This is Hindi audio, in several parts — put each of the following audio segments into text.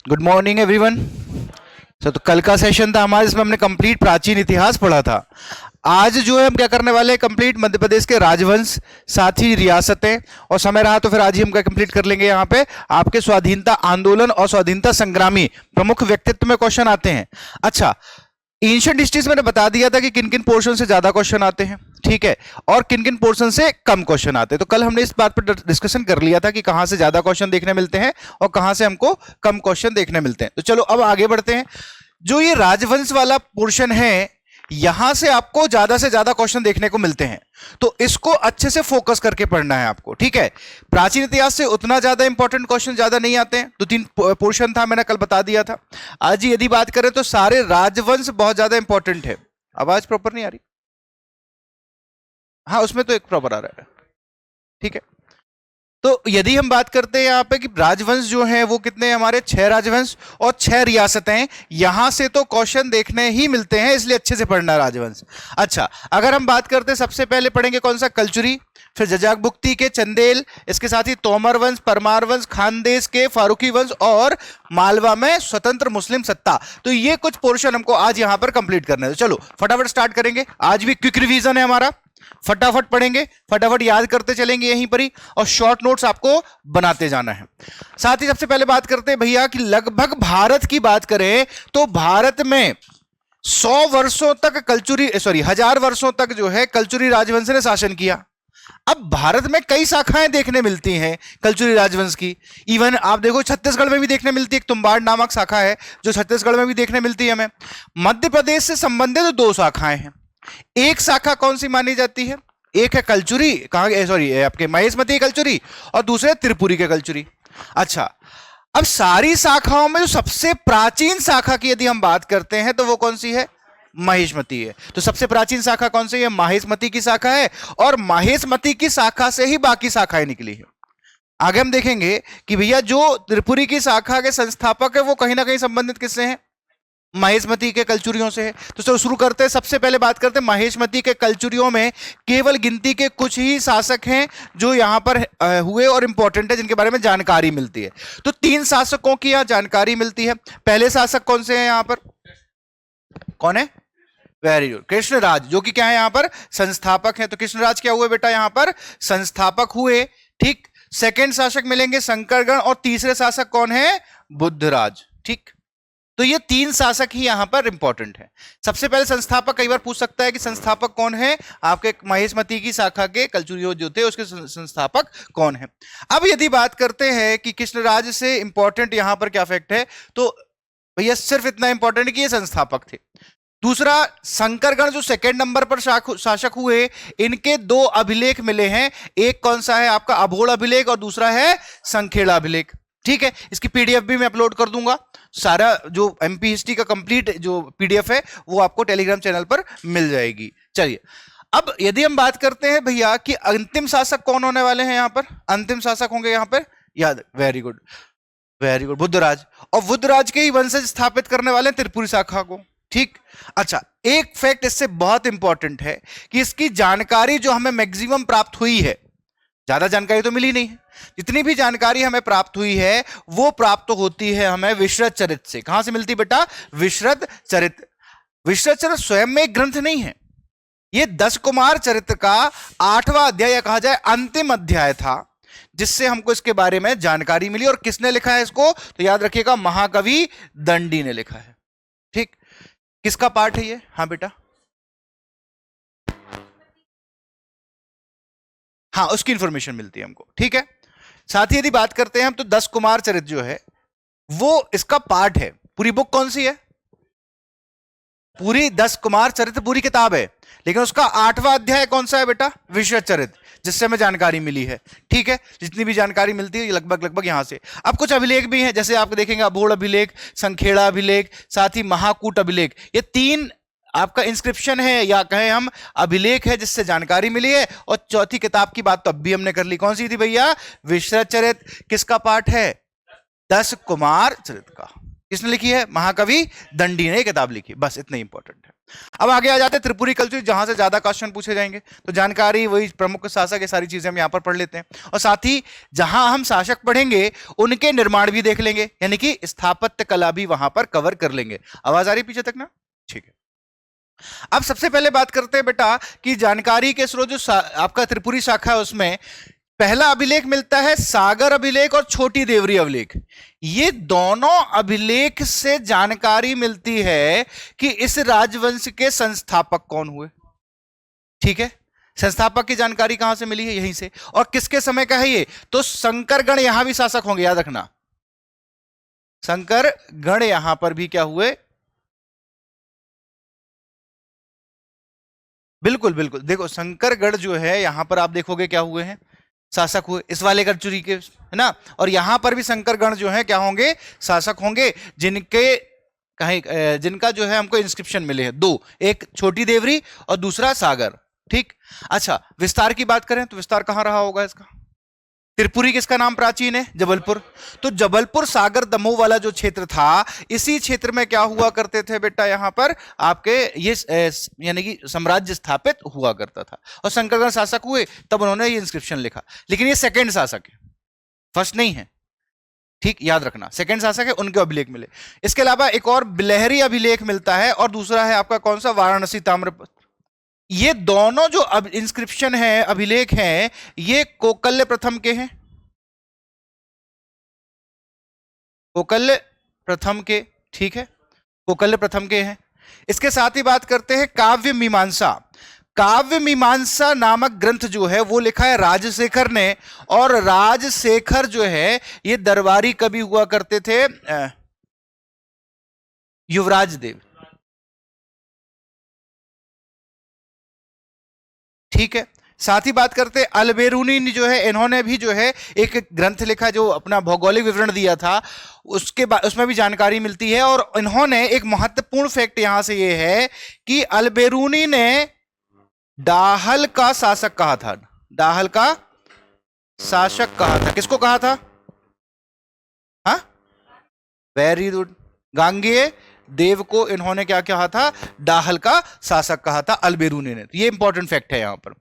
Good morning everyone. तो कल का सेशन था हमारा, इसमें हमने कंप्लीट प्राचीन इतिहास पढ़ा था। आज जो है हम क्या करने वाले हैं, कंप्लीट मध्य प्रदेश के राजवंश, साथ ही रियासतें, और समय रहा तो फिर आज ही हम क्या कंप्लीट कर लेंगे। यहाँ पे आपके स्वाधीनता आंदोलन और स्वाधीनता संग्रामी प्रमुख व्यक्तित्व में क्वेश्चन आते हैं। अच्छा, एंशिएंट हिस्ट्रीज मैंने बता दिया था कि किन किन पोर्शन से ज्यादा क्वेश्चन आते हैं, ठीक है, और किन किन पोर्शन से कम क्वेश्चन आते हैं। तो कल हमने इस बात पर डिस्कशन कर लिया था कि कहां से ज्यादा क्वेश्चन देखने मिलते हैं और कहां से हमको कम क्वेश्चन देखने मिलते हैं। तो चलो अब आगे बढ़ते हैं। जो ये राजवंश वाला पोर्शन है, यहां से आपको ज्यादा से ज्यादा क्वेश्चन देखने को मिलते हैं, तो इसको अच्छे से फोकस करके पढ़ना है आपको, ठीक है। प्राचीन इतिहास से उतना ज्यादा इंपॉर्टेंट क्वेश्चन ज्यादा नहीं आते हैं, 2-3 पोर्शन था, मैंने कल बता दिया था। आज यदि बात करें तो सारे राजवंश बहुत ज्यादा इंपॉर्टेंट है। आवाज प्रॉपर नहीं आ रही? हाँ, उसमें तो एक प्रॉपर आ रहा है, ठीक है। तो यदि हम बात करते हैं यहाँ पे कि राजवंश जो है वो कितने हैं हमारे, 6 राजवंश और 6 रियासतें, यहां से तो क्वेश्चन देखने ही मिलते हैं, इसलिए अच्छे से पढ़ना राजवंश। अच्छा, अगर हम बात करते हैं, सबसे पहले पढ़ेंगे कौन सा, कलचुरी, फिर जजाकभुक्ति के चंदेल, इसके साथ ही तोमर वंश, परमार वंश, खानदेश के फारूकी वंश और मालवा में स्वतंत्र मुस्लिम सत्ता। तो ये कुछ पोर्शन हमको आज यहां पर कंप्लीट करना है। तो चलो फटाफट स्टार्ट करेंगे। आज भी क्विक रिवीजन है हमारा, फटाफट पढ़ेंगे, फटाफट याद करते चलेंगे यहीं पर ही, और शॉर्ट नोट्स आपको बनाते जाना है। साथ ही सबसे पहले बात करते हैं भैया कि लगभग भारत की बात करें तो भारत में 100 वर्षों तक कलचुरी, सॉरी 1000 वर्षों तक जो है कलचुरी राजवंश ने शासन किया। अब भारत में कई शाखाएं देखने मिलती हैं कलचुरी राजवंश की। इवन आप देखो छत्तीसगढ़ में भी देखने मिलती है, एक तुम्बाड़ नामक शाखा है जो छत्तीसगढ़ में भी देखने मिलती है हमें। मध्य प्रदेश से संबंधित 2 शाखाएं हैं। एक शाखा कौन सी मानी जाती है, एक है कलचुरी, कहां, सॉरी आपके महेशमती कलचुरी, और दूसरे त्रिपुरी के कलचुरी। अच्छा, अब सारी शाखाओं में जो सबसे प्राचीन शाखा की यदि हम बात करते हैं तो वो कौन सी है, महेशमती है। तो सबसे प्राचीन शाखा कौन सी है, महेशमती की शाखा है, और महेशमती की शाखा से ही बाकी शाखाएं निकली है। आगे हम देखेंगे कि भैया जो त्रिपुरी की शाखा के संस्थापक है वो कहीं ना कहीं संबंधित किससे हैं, महेशमती के कलचुरियों से है। तो चलो शुरू करते हैं। सबसे पहले बात करते हैं महेशमती के कलचुरियों में केवल गिनती के कुछ ही शासक हैं जो यहां पर हुए और इंपॉर्टेंट है, जिनके बारे में जानकारी मिलती है। तो 3 शासकों की यहां जानकारी मिलती है। पहले शासक कौन से हैं यहां पर, कौन है, वेरी गुड, कृष्णराज, जो कि क्या है यहां पर संस्थापक हैं। तो कृष्णराज क्या हुए बेटा, यहां पर संस्थापक हुए, ठीक। सेकंड शासक मिलेंगे शंकरगण, और तीसरे शासक कौन है, बुद्धराज, ठीक। तो ये 3 शासक ही यहां पर इंपॉर्टेंट है। सबसे पहले संस्थापक, कई बार पूछ सकता है कि संस्थापक कौन है, आपके महेशमती की शाखा के कलचुरियों जो थे उसके संस्थापक कौन है। अब यदि बात करते हैं कि कृष्णराज से इंपॉर्टेंट यहां पर क्या फैक्ट है, तो भैया सिर्फ इतना इंपॉर्टेंट कि ये संस्थापक थे। दूसरा, शंकरगण जो सेकंड नंबर पर शासक हुए, इनके 2 अभिलेख मिले हैं। एक कौन सा है आपका, अभोड़ अभिलेख, और दूसरा है संखेड़ा अभिलेख, ठीक है। इसकी पीडीएफ भी मैं अपलोड कर दूंगा। सारा जो एमपी हिस्ट्री का कंप्लीट जो पीडीएफ है वो आपको टेलीग्राम चैनल पर मिल जाएगी। चलिए, अब यदि हम बात करते हैं भैया कि अंतिम शासक कौन होने वाले हैं, यहां पर अंतिम शासक होंगे यहां पर, याद, very good very good, Buddhraj. और बुद्धराज के ही वंशज स्थापित करने वाले हैं त्रिपुरी शाखा को, ठीक। अच्छा, एक फैक्ट इससे बहुत इंपॉर्टेंट है कि इसकी जानकारी जो हमें मैक्सिमम प्राप्त हुई है, ज्यादा जानकारी तो मिली नहीं है, जितनी भी जानकारी हमें प्राप्त हुई है वो प्राप्त होती है हमें विश्रत चरित से। कहां से मिलती बेटा, विश्रत चरित। विश्रत चरित स्वयं में एक ग्रंथ नहीं है, ये 10 कुमार चरित्र का 8वां अध्याय, या कहा जाए अंतिम अध्याय था, जिससे हमको इसके बारे में जानकारी मिली। और किसने लिखा है इसको, तो याद रखिएगा महाकवि दंडी ने लिखा है, ठीक। किसका पार्ट है ये, हाँ बेटा, हाँ उसकी इंफॉर्मेशन मिलती है हमको, ठीक है। साथ ही यदि बात करते हैं हम तो 10 कुमार चरित्र जो है वो इसका पार्ट है। पूरी बुक कौन सी है, पूरी 10 कुमार चरित्र पूरी किताब है, लेकिन उसका 8वां अध्याय कौन सा है बेटा, विश्रत चरित्र, जिससे हमें जानकारी मिली है, ठीक है। जितनी भी जानकारी मिलती है लगभग यहां से। अब कुछ अभिलेख भी हैं, जैसे आप देखेंगे अभोड़ अभिलेख, संखेड़ा अभिलेख, साथ ही महाकूट अभिलेख, ये 3 आपका इंस्क्रिप्शन है या कहें हम अभिलेख है जिससे जानकारी मिली है। और चौथी किताब की बात तो अब भी हमने कर ली, कौन सी थी भैया, विश्रत चरित्र। किसका पाठ है, 10 कुमार चरित्र का, किसने लिखी है? महाकवि दंडी ने किताब लिखी। बस इतना इंपॉर्टेंट है। अब आगे आ जाते हैं त्रिपुरी कल्चर, जहां से ज्यादा क्वेश्चन पूछे जाएंगे। तो जानकारी वही प्रमुख शासक, ये सारी चीजें हम यहां पर पढ़ लेते हैं, और साथ ही जहां हम शासक पढ़ेंगे उनके निर्माण भी देख लेंगे, यानी कि स्थापत्य कला भी वहां पर कवर कर लेंगे। आवाज आ रही पीछे तक ना? ठीक है। अब सबसे पहले बात करते हैं बेटा कि जानकारी के स्रोत जो आपका त्रिपुरी शाखा है उसमें पहला अभिलेख मिलता है सागर अभिलेख और छोटी देवरी अभिलेख। ये दोनों अभिलेख से जानकारी मिलती है कि इस राजवंश के संस्थापक कौन हुए। ठीक है, संस्थापक की जानकारी कहां से मिली है? यहीं से। और किसके समय का है ये? तो शंकरगण यहां भी शासक होंगे, याद रखना। शंकरगण यहां पर भी क्या हुए? बिल्कुल बिल्कुल, देखो शंकरगढ़ जो है यहां पर आप देखोगे क्या हुए हैं? शासक हुए, इस वाले गढ़चुरी के, है ना। और यहां पर भी शंकरगण जो है क्या होंगे? शासक होंगे, जिनके कहीं जिनका जो है हमको इंस्क्रिप्शन मिले हैं दो, एक छोटी देवरी और दूसरा सागर। ठीक। अच्छा, विस्तार की बात करें तो विस्तार कहां रहा होगा इसका? त्रिपुरी किसका नाम प्राचीन है? जबलपुर। तो जबलपुर सागर दमोह वाला जो क्षेत्र था, इसी क्षेत्र में क्या हुआ करते थे बेटा? यहां पर आपके ये यानी कि साम्राज्य स्थापित हुआ करता था, और शंकरगण शासक हुए, तब उन्होंने ये इंस्क्रिप्शन लिखा। लेकिन ये सेकंड शासक है, फर्स्ट नहीं है। ठीक, याद रखना, सेकंड शासक है, उनके अभिलेख मिले। इसके अलावा एक और बिलहरी अभिलेख मिलता है, और दूसरा है आपका कौन सा? वाराणसी ताम्रपत्र। ये दोनों जो अब इंस्क्रिप्शन है, अभिलेख हैं, ये कोकल्य प्रथम के हैं। कोकल्य प्रथम के, ठीक है, कोकल्य प्रथम के हैं। इसके साथ ही बात करते हैं काव्य मीमांसा। काव्य मीमांसा नामक ग्रंथ जो है वो लिखा है राजशेखर ने, और राजशेखर जो है ये दरबारी कवि हुआ करते थे, युवराज देव। ठीक है। साथ ही बात करते हैं अल्बेरूनी जो है, इन्होंने भी जो है एक ग्रंथ लिखा जो अपना भौगोलिक विवरण दिया था, उसके बाद उसमें भी जानकारी मिलती है। और इन्होंने एक महत्वपूर्ण फैक्ट यहां से ये है कि अल्बेरूनी ने डाहल का शासक कहा था। डाहल का शासक कहा था। किसको कहा था? हाँ, वेरी गुड, गांगेय देव को इन्होंने क्या कहा था? डाहल का शासक कहा था अल्बेरूनी ने। ये इंपॉर्टेंट फैक्ट है यहां पर।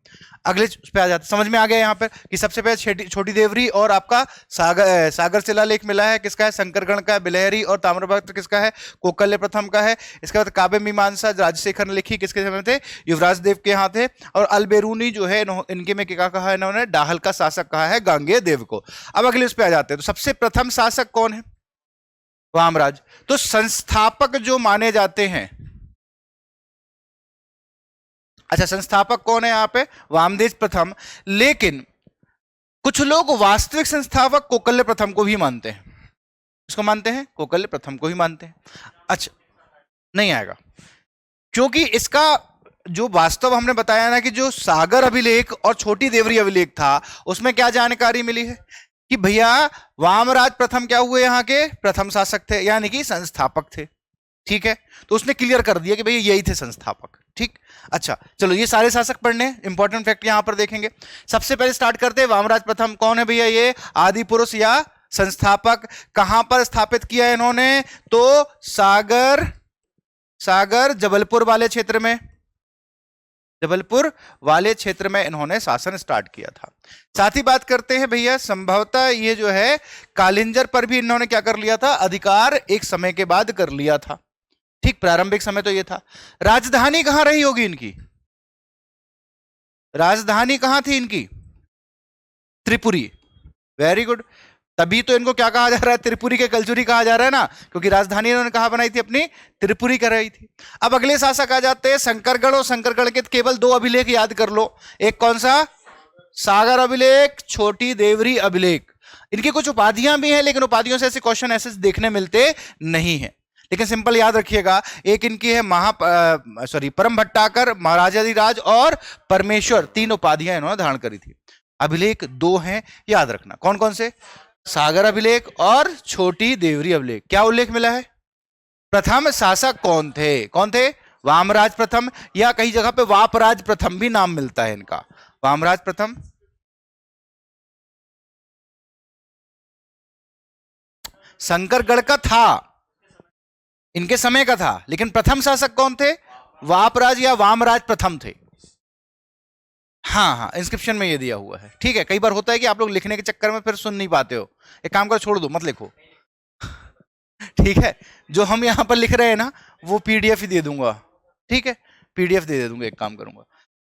अगले पे आ जाते, समझ में आ गया यहां पर कि सबसे पहले छोटी देवरी और आपका सागर शिलालेख मिला है, किसका है? शंकरगण का है। बिलहरी और ताम्रपत्र किसका है? कोकल्य प्रथम का है। इसके बाद काव्य मीमांसा राजशेखर ने लिखी, किसके समय थे? युवराज देव के यहाँ थे। और अल्बेरूनी जो है इनके में क्या कहा इन्होंने? डाहल का शासक कहा है गांगेय देव को। अब अगले उस पे आ जाते हैं, तो सबसे प्रथम शासक कौन है? वामराज। तो संस्थापक जो माने जाते हैं, अच्छा संस्थापक कौन है यहां पे? वामदेव प्रथम। लेकिन कुछ लोग वास्तविक संस्थापक कोकल्य प्रथम को भी मानते हैं। इसको मानते हैं? कोकल्य प्रथम को ही मानते हैं। अच्छा, नहीं आएगा, क्योंकि इसका जो वास्तव हमने बताया ना कि जो सागर अभिलेख और छोटी देवरी अभिलेख था, उसमें क्या जानकारी मिली है कि भैया वामराज प्रथम क्या हुए? यहां के प्रथम शासक थे, यानी कि संस्थापक थे। ठीक है, तो उसने क्लियर कर दिया कि भैया यही थे संस्थापक। ठीक। अच्छा चलो, ये सारे शासक पढ़ने, इंपॉर्टेंट फैक्ट यहां पर देखेंगे। सबसे पहले स्टार्ट करते हैं वामराज प्रथम। कौन है भैया ये? आदि पुरुष या संस्थापक। कहां पर स्थापित किया इन्होंने? तो सागर जबलपुर वाले क्षेत्र में, जबलपुर वाले क्षेत्र में इन्होंने शासन स्टार्ट किया था। साथ ही बात करते हैं भैया, संभवतः ये जो है कालिंजर पर भी इन्होंने क्या कर लिया था? अधिकार एक समय के बाद कर लिया था। ठीक, प्रारंभिक समय तो ये था। राजधानी कहां रही होगी इनकी? राजधानी कहां थी इनकी? त्रिपुरी। वेरी गुड, तभी तो इनको क्या कहा जा रहा है? त्रिपुरी के कलचुरी कहा जा रहा है ना, क्योंकि राजधानी इन्होंने कहां बनाई थी? अपनी त्रिपुरी कर रही थी। अब अगले शासक आ जाते हैं शंकरगढ़, और शंकरगढ़ के केवल दो अभिलेख याद कर लो। एक कौन सा? सागर अभिलेख, छोटी देवरी अभिलेख। इनकी कुछ उपाधियां भी हैं, लेकिन उपाधियों से ऐसे क्वेश्चन ऐसे देखने मिलते नहीं है। लेकिन सिंपल याद रखिएगा, एक इनकी है परम भट्टाकर, महाराजाधिराज और परमेश्वर, तीन उपाधियां इन्होंने धारण करी थी। अभिलेख दो हैं, याद रखना। कौन कौन से? सागर अभिलेख और छोटी देवरी अभिलेख। क्या उल्लेख मिला है? प्रथम शासक कौन थे? कौन थे? वामराज प्रथम, या कई जगह पे वापराज प्रथम भी नाम मिलता है इनका। वामराज प्रथम, शंकरगढ़ का था, इनके समय का था, लेकिन प्रथम शासक कौन थे? वापराज या वामराज प्रथम थे। हाँ हाँ, इंस्क्रिप्शन में ये दिया हुआ है। ठीक है, कई बार होता है कि आप लोग लिखने के चक्कर में फिर सुन नहीं पाते हो, एक काम करो छोड़ दो, मत लिखो। ठीक है, जो हम यहां पर लिख रहे हैं ना वो पीडीएफ ही दे दूंगा। ठीक है, पीडीएफ दे दूंगा, एक काम करूंगा।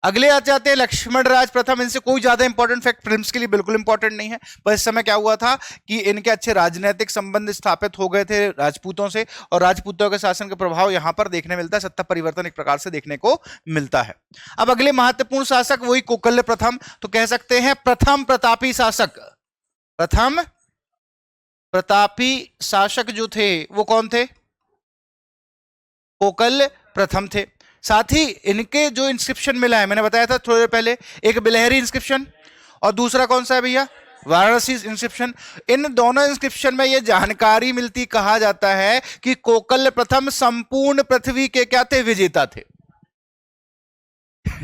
अगले आ जाते हैं लक्ष्मण राज प्रथम। इनसे कोई ज्यादा इंपॉर्टेंट फैक्ट फिल्म्स के लिए बिल्कुल इंपॉर्टेंट नहीं है, पर इस समय क्या हुआ था कि इनके अच्छे राजनीतिक संबंध स्थापित हो गए थे राजपूतों से, और राजपूतों के शासन का प्रभाव यहां पर देखने मिलता है, सत्ता परिवर्तन एक प्रकार से देखने को मिलता है। अब अगले महत्वपूर्ण शासक वही कोकल्य प्रथम, तो कह सकते हैं प्रथम प्रतापी शासक। प्रथम प्रतापी शासक जो थे वो कौन थे? कोकल्य प्रथम थे। साथ ही इनके जो इंस्क्रिप्शन मिला है, मैंने बताया था थोड़ी देर पहले, एक बिलहरी इंस्क्रिप्शन और दूसरा कौन सा है भैया? वाराणसी इंस्क्रिप्शन। इन दोनों इंस्क्रिप्शन में यह जानकारी मिलती, कहा जाता है कि कोकल्य प्रथम संपूर्ण पृथ्वी के क्या थे? विजेता थे।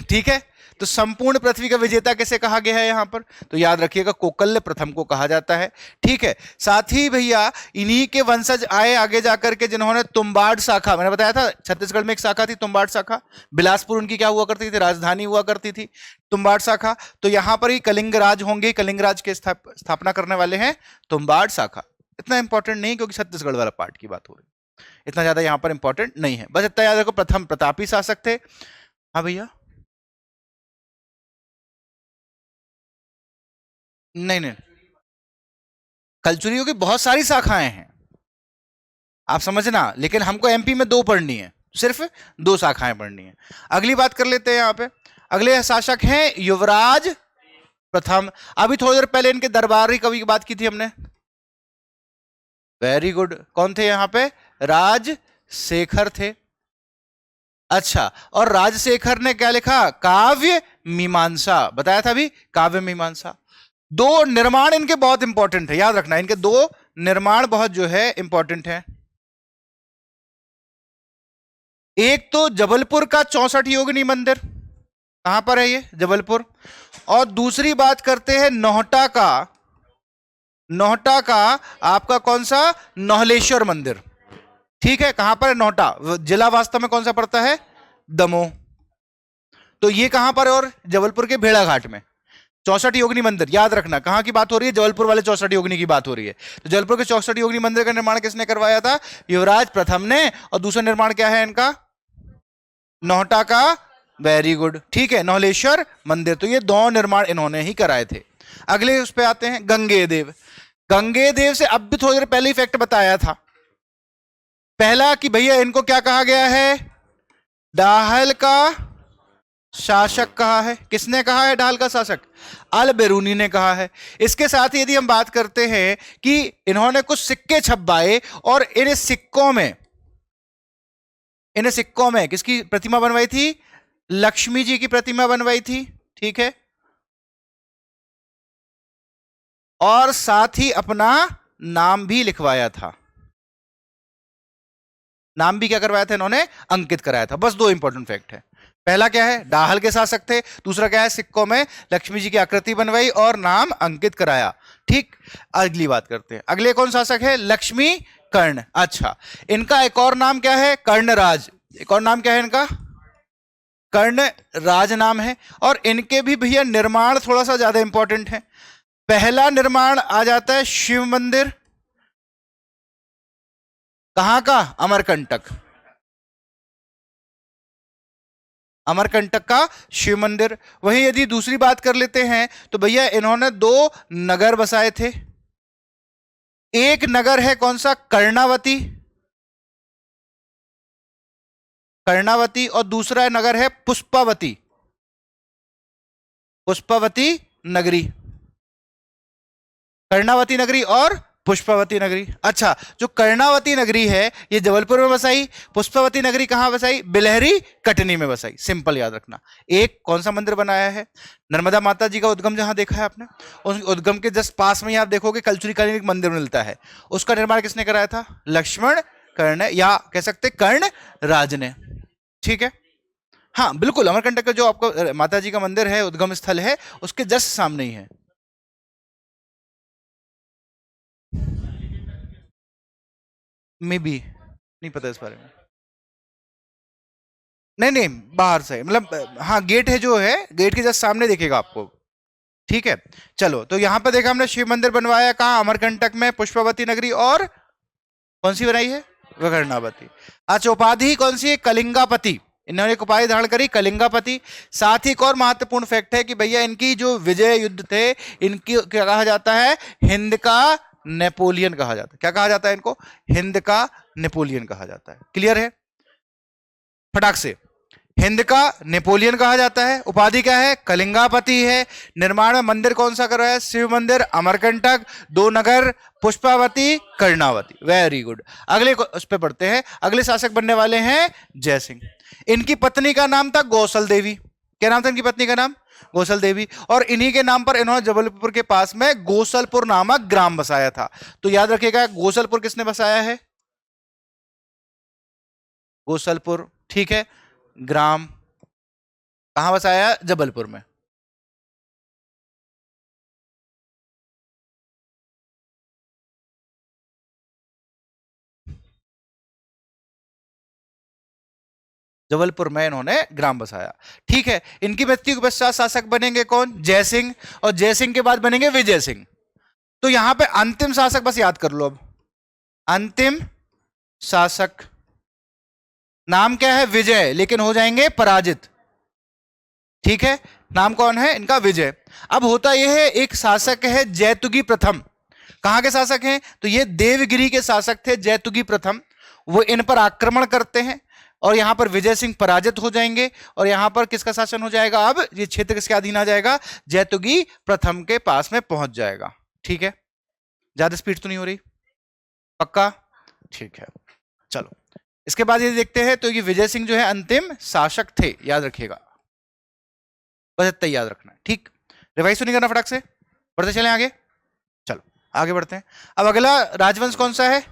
ठीक है, तो संपूर्ण पृथ्वी का विजेता कैसे कहा गया है यहां पर? तो याद रखिएगा कोकल्य प्रथम को कहा जाता है। ठीक है, साथ ही भैया इन्हीं के वंशज आए आगे जाकर के, जिन्होंने तुम्बाड़ शाखा, मैंने बताया था छत्तीसगढ़ में एक शाखा थी तुम्बाड़ शाखा, बिलासपुर उनकी क्या हुआ करती थी? राजधानी हुआ करती थी तुम्बाड़ शाखा। तो यहां पर ही कलिंगराज होंगे, कलिंगराज के स्थापना करने वाले हैं तुम्बाड़ शाखा। इतना इंपॉर्टेंट नहीं क्योंकि छत्तीसगढ़ वाला पार्ट की बात हो रही, इतना ज्यादा यहां पर इंपॉर्टेंट नहीं है, बस इतना याद रखो प्रथम प्रतापी शासक थे। हाँ भैया, नहीं नहीं, कलचुरियों की बहुत सारी शाखाएं हैं, आप समझना, लेकिन हमको एमपी में 2 पढ़नी है, सिर्फ 2 शाखाएं पढ़नी है। अगली बात कर लेते हैं यहां पे। अगले शासक हैं युवराज प्रथम। अभी थोड़ी देर पहले इनके दरबारी कवि की बात की थी हमने। वेरी गुड, कौन थे यहां पे? राजशेखर थे। अच्छा, और राजशेखर ने क्या लिखा? काव्य मीमांसा, बताया था अभी, काव्य मीमांसा। 2 निर्माण इनके बहुत इंपॉर्टेंट है, याद रखना, इनके 2 निर्माण बहुत जो है इंपॉर्टेंट है। एक तो जबलपुर का 64 योगिनी मंदिर, कहां पर है ये? जबलपुर। और दूसरी बात करते हैं नोहटा का, नोहटा का आपका कौन सा? नोहलेश्वर मंदिर। ठीक है, कहां पर है? नोहटा, जिला वास्तव में कौन सा पड़ता है? दमोह। तो ये कहां पर है? और जबलपुर के भेड़ाघाट में 64 योगिनी मंदिर। याद रखना कहां की बात हो रही है? जबलपुर वाले 64 योगिनी की बात हो रही है। तो जबलपुर के 64 योगिनी मंदिर का निर्माण किसने करवाया था? युवराज प्रथम ने। और दूसरा निर्माण क्या है इनका? नोहटा का। वेरी गुड, ठीक है, नौलेश्वर मंदिर। तो ये 2 निर्माण इन्होंने ही कराए थे। अगले उस पे आते हैं गंगेदेव। गंगेदेव से अब भी थोड़ी देर पहले ही फैक्ट बताया था। पहला कि भैया इनको क्या कहा गया है? डाहल का शासक कहा है। किसने कहा है डाहल का शासक? अल बेरूनी ने कहा है। इसके साथ ही यदि हम बात करते हैं कि इन्होंने कुछ सिक्के छपवाए और इन सिक्कों में किसकी प्रतिमा बनवाई थी? लक्ष्मी जी की प्रतिमा बनवाई थी। ठीक है, और साथ ही अपना नाम भी लिखवाया था। नाम भी क्या करवाया था इन्होंने? अंकित कराया था। बस 2 इंपॉर्टेंट फैक्ट है। पहला क्या है? डाहल के शासक थे। दूसरा क्या है? सिक्कों में लक्ष्मी जी की आकृति बनवाई और नाम अंकित कराया। ठीक, अगली बात करते हैं। अगले कौन शासक है? लक्ष्मी कर्ण। अच्छा, इनका एक और नाम क्या है? कर्णराज। एक और नाम क्या है इनका? कर्ण राज नाम है। और इनके भी भैया निर्माण थोड़ा सा ज्यादा इंपॉर्टेंट है। पहला निर्माण आ जाता है शिव मंदिर। कहां का? अमरकंटक। अमरकंटक का शिव मंदिर। वहीं यदि दूसरी बात कर लेते हैं तो भैया इन्होंने 2 नगर बसाए थे। एक नगर है कौन सा? कर्णावती। कर्णावती। और दूसरा नगर है पुष्पावती। पुष्पावती नगरी। कर्णावती नगरी और पुष्पावती नगरी। अच्छा, जो कर्णावती नगरी है ये जबलपुर में बसाई। पुष्पावती नगरी कहां बसाई? बिलहरी कटनी में बसाई। सिंपल याद रखना। एक कौन सा मंदिर बनाया है? नर्मदा माता जी का उद्गम जहां देखा है आपने, उस उद्गम के जस्ट पास में ही आप देखोगे कलचुरी कालीन एक मंदिर मिलता है। उसका निर्माण किसने कराया था? लक्ष्मण कर्ण, या कह सकते कर्ण राज ने। ठीक है, हाँ बिल्कुल, अमरकंटक का जो आपको माता जी का मंदिर है, उद्गम स्थल है, उसके जस्ट सामने ही है। मे बी नहीं पता इस बारे में। नहीं नहीं, बाहर से मतलब, हाँ गेट है जो है, गेट के जस्ट सामने दिखेगा आपको। ठीक है, चलो तो यहाँ पे देखा हमने शिव मंदिर बनवाया कहाँ, अमरकंटक में, पुष्पावती नगरी, और कौन सी बनाई है, विकर्णावती। अच्छा, उपाधि कौन सी है, कलिंगापति। इन्होंने एक उपाधि धारण करी, कलिंगापति। साथ ही एक और महत्वपूर्ण फैक्ट है कि भैया इनकी जो विजय युद्ध थे, इनकी क्या कहा जाता है, हिंद का नेपोलियन कहा जाता है। क्या कहा जाता है इनको, हिंद का नेपोलियन कहा जाता है। क्लियर है, फटाक से, हिंद का नेपोलियन कहा जाता है। उपाधि क्या है, कलिंगापति है। निर्माण में मंदिर कौन सा कर रहा है, शिव मंदिर, अमरकंटक, दो नगर, पुष्पावती, कर्णावती। Very good. अगले उस पे पढ़ते हैं, अगले शासक बनने वाले हैं जय सिंह। इनकी पत्नी का नाम था गौसल देवी। क्या नाम था इनकी पत्नी का नाम, गौसल देवी। और इन्हीं के नाम पर इन्होंने जबलपुर के पास में गोसलपुर नामक ग्राम बसाया था। तो याद रखिएगा, गोसलपुर किसने बसाया है, गोसलपुर। ठीक है, ग्राम कहां बसाया, जबलपुर में। जबलपुर में इन्होंने ग्राम बसाया। ठीक है, इनकी मृत्यु के पश्चात शासक बनेंगे कौन, जय सिंह। और जय सिंह के बाद बनेंगे विजय सिंह। तो यहां पे अंतिम शासक बस याद कर लो अब, अंतिम शासक नाम क्या है, विजय, लेकिन हो जाएंगे पराजित। ठीक है, नाम कौन है इनका, विजय। अब होता यह है, एक शासक है जैतुगी प्रथम। कहां के शासक हैं, तो ये देवगिरी के शासक थे जैतुगी प्रथम। वो इन पर आक्रमण करते हैं और यहां पर विजय सिंह पराजित हो जाएंगे। और यहां पर किसका शासन हो जाएगा, अब ये क्षेत्र किसके अधीन आ जाएगा, जैतुगी प्रथम के पास में पहुंच जाएगा। ठीक है, ज्यादा स्पीड तो नहीं हो रही, पक्का, ठीक है। चलो इसके बाद ये देखते हैं, तो ये विजय सिंह जो है अंतिम शासक थे, याद रखिएगा, बस इतना ही याद रखना है। ठीक, रिवाइज तो नहीं करना, फटाक से बढ़ते चलें आगे। चलो आगे बढ़ते हैं। अब अगला राजवंश कौन सा है,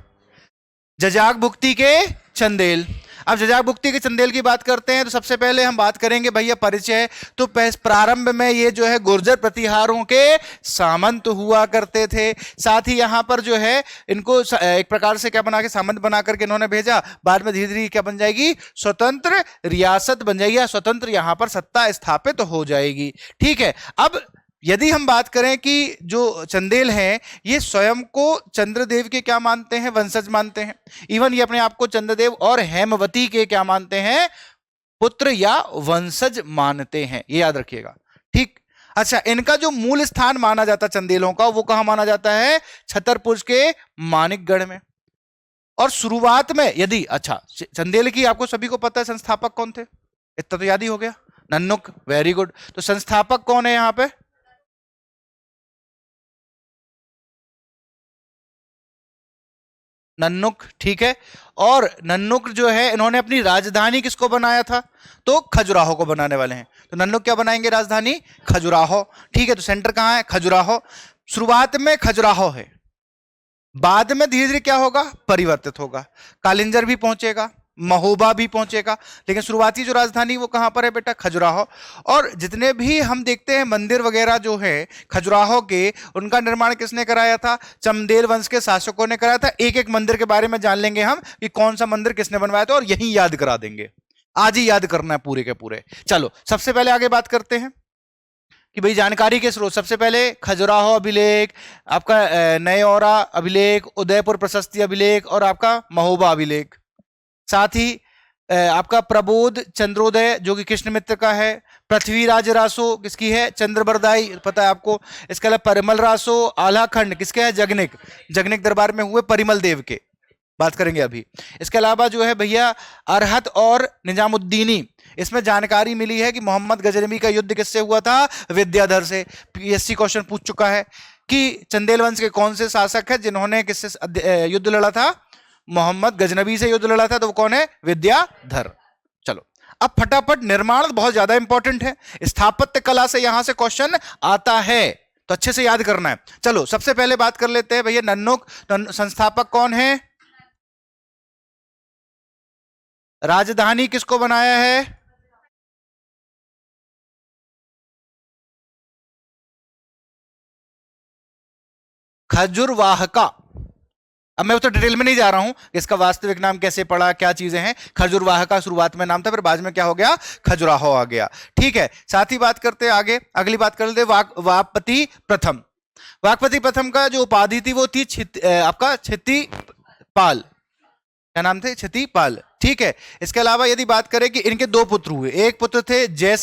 जजाक भुक्ति के चंदेल। अब जजाक भुक्ति के चंदेल की बात करते हैं तो सबसे पहले हम बात करेंगे भैया परिचय। तो प्रारंभ में ये जो है गुर्जर प्रतिहारों के सामंत हुआ करते थे। साथ ही यहाँ पर जो है इनको एक प्रकार से क्या बना के, सामंत बना करके इन्होंने भेजा। बाद में धीरे धीरे क्या बन जाएगी, स्वतंत्र रियासत बन जाएगी, या स्वतंत्र यहाँ पर सत्ता स्थापित हो जाएगी। ठीक है, अब यदि हम बात करें कि जो चंदेल हैं, ये स्वयं को चंद्रदेव के क्या मानते हैं, वंशज मानते हैं। इवन ये अपने आप को चंद्रदेव और हेमवती के क्या मानते हैं, पुत्र या वंशज मानते हैं, ये याद रखिएगा। ठीक, अच्छा, इनका जो मूल स्थान माना जाता चंदेलों का, वो कहां माना जाता है, छतरपुर के मानिकगढ़ में। और शुरुआत में यदि, अच्छा, चंदेल की आपको सभी को पता है संस्थापक कौन थे, इतना तो याद ही हो गया, नन्नुक। Very good. तो संस्थापक कौन है यहां पे, नन्नुक। ठीक है, और नन्नुक जो है इन्होंने अपनी राजधानी किसको बनाया था, तो खजुराहो को बनाने वाले हैं। तो नन्नुक क्या बनाएंगे, राजधानी खजुराहो। ठीक है, तो सेंटर कहां है, खजुराहो। शुरुआत में खजुराहो है, बाद में धीरे धीरे क्या होगा, परिवर्तित होगा, कालिंजर भी पहुंचेगा, महोबा भी पहुंचेगा, लेकिन शुरुआती जो राजधानी वो कहां पर है बेटा, खजुराहो। और जितने भी हम देखते हैं मंदिर वगैरह जो है खजुराहो के, उनका निर्माण किसने कराया था, चमदेल वंश के शासकों ने कराया था। एक एक मंदिर के बारे में जान लेंगे हम कि कौन सा मंदिर किसने बनवाया था, और यही याद करा देंगे, आज ही याद करना है पूरे के पूरे। चलो सबसे पहले आगे बात करते हैं कि भाई जानकारी के स्रोत। सबसे पहले खजुराहो अभिलेख, आपका नए औरा अभिलेख, उदयपुर प्रशस्ति अभिलेख, और आपका महोबा अभिलेख। साथ ही आपका प्रबोध चंद्रोदय जो कि कृष्ण मित्र का है। पृथ्वीराज रासो किसकी है, चंद्रबरदाई, पता है आपको। इसके अलावा परिमल रासो आलाखंड किसके है, जगनिक, जगनिक दरबार में हुए परिमल देव के, बात करेंगे अभी। इसके अलावा जो है भैया अरहत और निजामुद्दीनी, इसमें जानकारी मिली है कि मोहम्मद गजनबी का युद्ध किससे हुआ था, विद्याधर से। पीएससी क्वेश्चन पूछ चुका है कि चंदेल वंश के कौन से शासक है जिन्होंने किससे युद्ध लड़ा था, मोहम्मद गजनबी से युद्ध लड़ा था, तो वो कौन है, विद्याधर। चलो अब फटाफट, निर्माण बहुत ज्यादा इंपॉर्टेंट है, स्थापत्य कला से यहां से क्वेश्चन आता है, तो अच्छे से याद करना है। चलो सबसे पहले बात कर लेते हैं भैया नन्नुक। संस्थापक कौन है, राजधानी किसको बनाया है, खजुरवाह का। अब मैं उस तो डिटेल में नहीं जा रहा हूं, इसका वास्तविक नाम कैसे पड़ा, क्या चीजें हैं। खजुरवाह का शुरुआत में नाम था, फिर बाद में क्या हो गया, खजुराहो आ गया। ठीक है, साथ ही बात करते हैं आगे, अगली बात कर लेते वाकपति प्रथम। वाकपति प्रथम का जो उपाधि थी वो थी आपका क्षितिपाल। क्या नाम थे, क्षितिपाल। ठीक है, इसके अलावा यदि बात करें कि इनके दो पुत्र हुए, एक पुत्र थे जय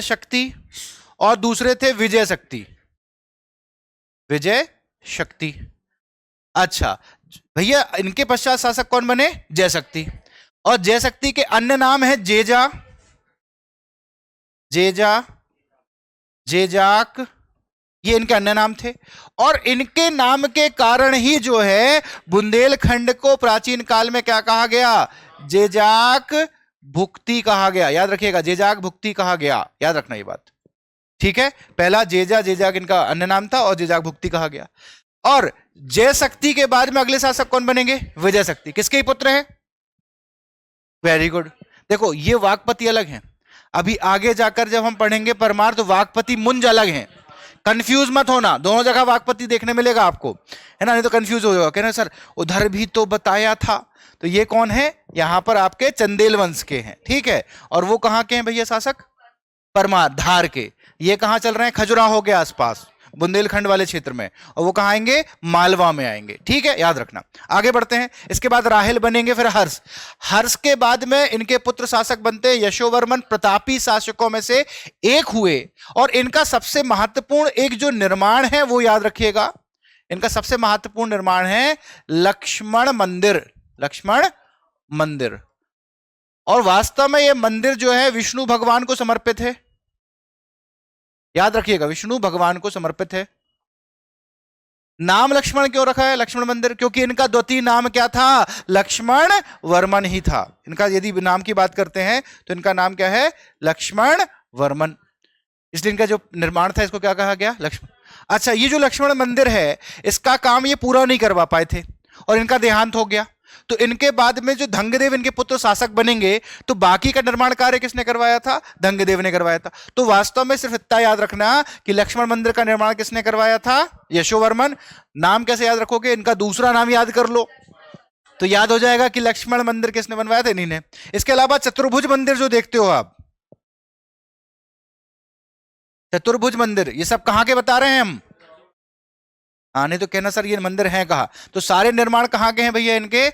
शक्ति और दूसरे थे विजय शक्ति। अच्छा भैया, इनके पश्चात शासक कौन बने, जय शक्ति। और जय शक्ति के अन्य नाम है जेजाक, ये इनके अन्य नाम थे। और इनके नाम के कारण ही जो है बुंदेलखंड को प्राचीन काल में क्या कहा गया, जेजाक भुक्ति कहा गया। याद रखिएगा, जेजाक भुक्ति कहा गया, याद रखना ये बात। ठीक है, पहला जेजाक इनका अन्य नाम था और जेजाक भुक्ति कहा गया। और जय शक्ति के बाद में अगले शासक कौन बनेंगे, विजय शक्ति। किसके ही पुत्र हैं, वेरी गुड। देखो ये वाकपति अलग हैं, अभी आगे जाकर जब हम पढ़ेंगे परमार तो वाकपति मुंज अलग हैं। कंफ्यूज मत होना, दोनों जगह वाकपति देखने मिलेगा आपको, है ना, नहीं तो कंफ्यूज हो जाएगा, कहना सर उधर भी तो बताया था। तो ये कौन है, यहां पर आपके चंदेल वंश के हैं। ठीक है, और वो कहां के हैं भैया शासक, परमार, धार के। ये कहां चल रहे हैं, खजुराहो के आसपास, बुंदेलखंड वाले क्षेत्र में। और वो कहां आएंगे, मालवा में आएंगे। ठीक है, याद रखना। आगे बढ़ते हैं, इसके बाद राहिल बनेंगे, फिर हर्ष के बाद में इनके पुत्र शासक बनते हैं यशोवर्मन। प्रतापी शासकों में से एक हुए। और इनका सबसे महत्वपूर्ण एक जो निर्माण है वो याद रखिएगा, इनका सबसे महत्वपूर्ण निर्माण है लक्ष्मण मंदिर। और वास्तव में यह मंदिर जो है विष्णु भगवान को समर्पित है। याद रखिएगा, विष्णु भगवान को समर्पित है। नाम लक्ष्मण क्यों रखा है, लक्ष्मण मंदिर, क्योंकि इनका द्वितीय नाम क्या था, लक्ष्मण वर्मन ही था। इनका यदि नाम की बात करते हैं तो इनका नाम क्या है, लक्ष्मण वर्मन। इसलिए इनका जो निर्माण था इसको क्या कहा गया, लक्ष्मण। अच्छा, ये जो लक्ष्मण मंदिर है इसका काम ये पूरा नहीं करवा पाए थे और इनका देहांत हो गया। तो इनके बाद में जो धंगदेव इनके पुत्र शासक बनेंगे, तो बाकी का निर्माण कार्य किसने करवाया था, धंगदेव ने करवाया था। तो वास्तव में सिर्फ इतना याद रखना कि लक्ष्मण मंदिर का निर्माण किसने करवाया था, यशोवर्मन। नाम कैसे याद रखोगे, इनका दूसरा नाम याद कर लो तो याद हो जाएगा कि लक्ष्मण मंदिर किसने बनवाया था, इन्हीं ने। इसके अलावा चतुर्भुज मंदिर जो देखते हो आप, चतुर्भुज मंदिर, ये सब कहां के बता रहे हैं हम, नहीं तो कहना सर ये मंदिर है कहां, तो सारे निर्माण कहां के हैं भैया इनके,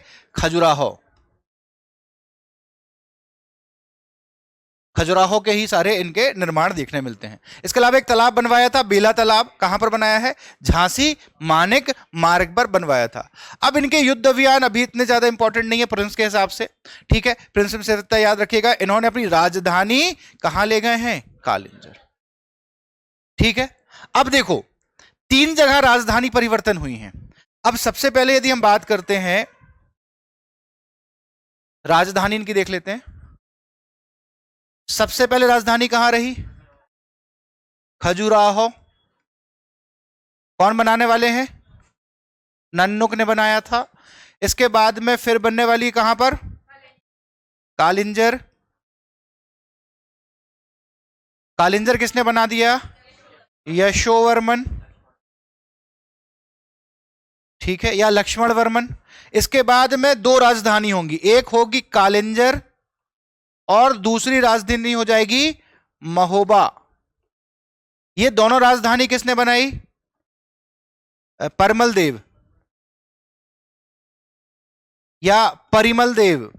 खजुराहो के ही सारे इनके निर्माण देखने मिलते हैं। इसके अलावा एक तालाब बनवाया था, बेला तालाब, कहां पर बनाया है, झांसी मानेक मार्ग पर बनवाया था। अब इनके युद्ध अभियान अभी इतने ज्यादा इंपॉर्टेंट नहीं है प्रिंस के हिसाब से। ठीक है, प्रिंस से याद रखिएगा, इन्होंने अपनी राजधानी कहां ले गए हैं, कालिंजर। ठीक है, अब देखो 3 जगह राजधानी परिवर्तन हुई हैं। अब सबसे पहले यदि हम बात करते हैं राजधानी इनकी देख लेते हैं। सबसे पहले राजधानी कहां रही, खजुराहो। कौन बनाने वाले हैं, नन्नुक ने बनाया था। इसके बाद में फिर बनने वाली कहां पर, कालिंजर। कालिंजर किसने बना दिया, यशोवर्मन। ठीक है, या लक्ष्मण वर्मन। इसके बाद में 2 राजधानी होंगी, एक होगी कालिंजर और दूसरी राजधानी हो जाएगी महोबा। ये दोनों राजधानी किसने बनाई, परमल देव या परिमल देव,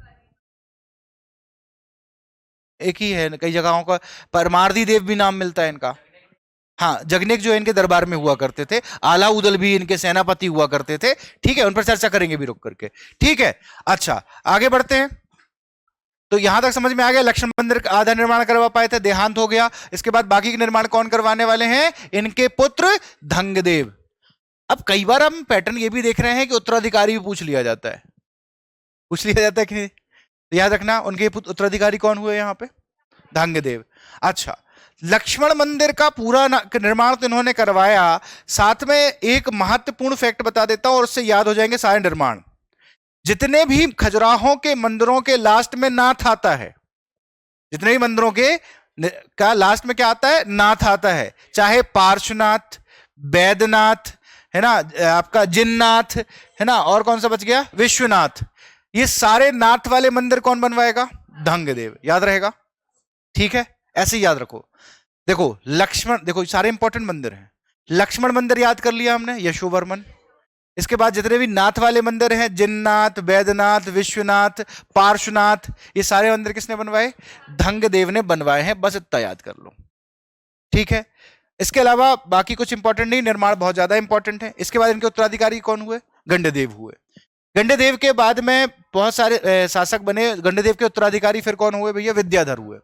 एक ही है, कई जगहों का परमारदी देव भी नाम मिलता है इनका। हाँ, जगनेक जो इनके दरबार में हुआ करते थे, आला उदल भी इनके सेनापति हुआ करते थे। ठीक है, उन पर चर्चा करेंगे भी रुक करके। ठीक है, अच्छा आगे बढ़ते हैं। तो यहां तक समझ में आ गया, लक्ष्मण मंदिर का आधा निर्माण करवा पाए थे, देहांत हो गया। इसके बाद बाकी के निर्माण कौन करवाने वाले हैं, इनके पुत्र धंगदेव। अब कई बार हम पैटर्न ये भी देख रहे हैं कि उत्तराधिकारी भी पूछ लिया जाता है, कि नहीं? तो याद रखना उनके उत्तराधिकारी कौन हुए यहां पे, धंगदेव। अच्छा, लक्ष्मण मंदिर का पूरा निर्माण तो इन्होंने करवाया। साथ में एक महत्वपूर्ण फैक्ट बता देता हूं और उससे याद हो जाएंगे सारे निर्माण। जितने भी खजुराहों के मंदिरों के लास्ट में नाथ आता है, जितने भी मंदिरों के का लास्ट में क्या आता है, नाथ आता है। चाहे पार्श्वनाथ, वैद्यनाथ, है ना, आपका जिन्नाथ, है ना, और कौन सा बच गया, विश्वनाथ। ये सारे नाथ वाले मंदिर कौन बनवाएगा, धंगदेव, याद रहेगा, ठीक है, ऐसे ही याद रखो। देखो लक्ष्मण, देखो सारे इंपॉर्टेंट मंदिर हैं, लक्ष्मण मंदिर याद कर लिया हमने, यशोवर्मन। इसके बाद जितने भी नाथ वाले मंदिर हैं, जिन्नाथ, वैद्यनाथ, विश्वनाथ, पार्श्वनाथ, ये सारे मंदिर किसने बनवाए, धंगदेव ने बनवाए हैं, बस इतना याद कर लो, ठीक है। इसके अलावा बाकी कुछ इंपॉर्टेंट नहीं, निर्माण बहुत ज्यादा इंपॉर्टेंट है। इसके बाद इनके उत्तराधिकारी कौन हुए, गंडदेव हुए। गंडदेव के बाद में बहुत सारे शासक बने, गंडदेव के उत्तराधिकारी फिर कौन हुए भैया, विद्याधर हुए।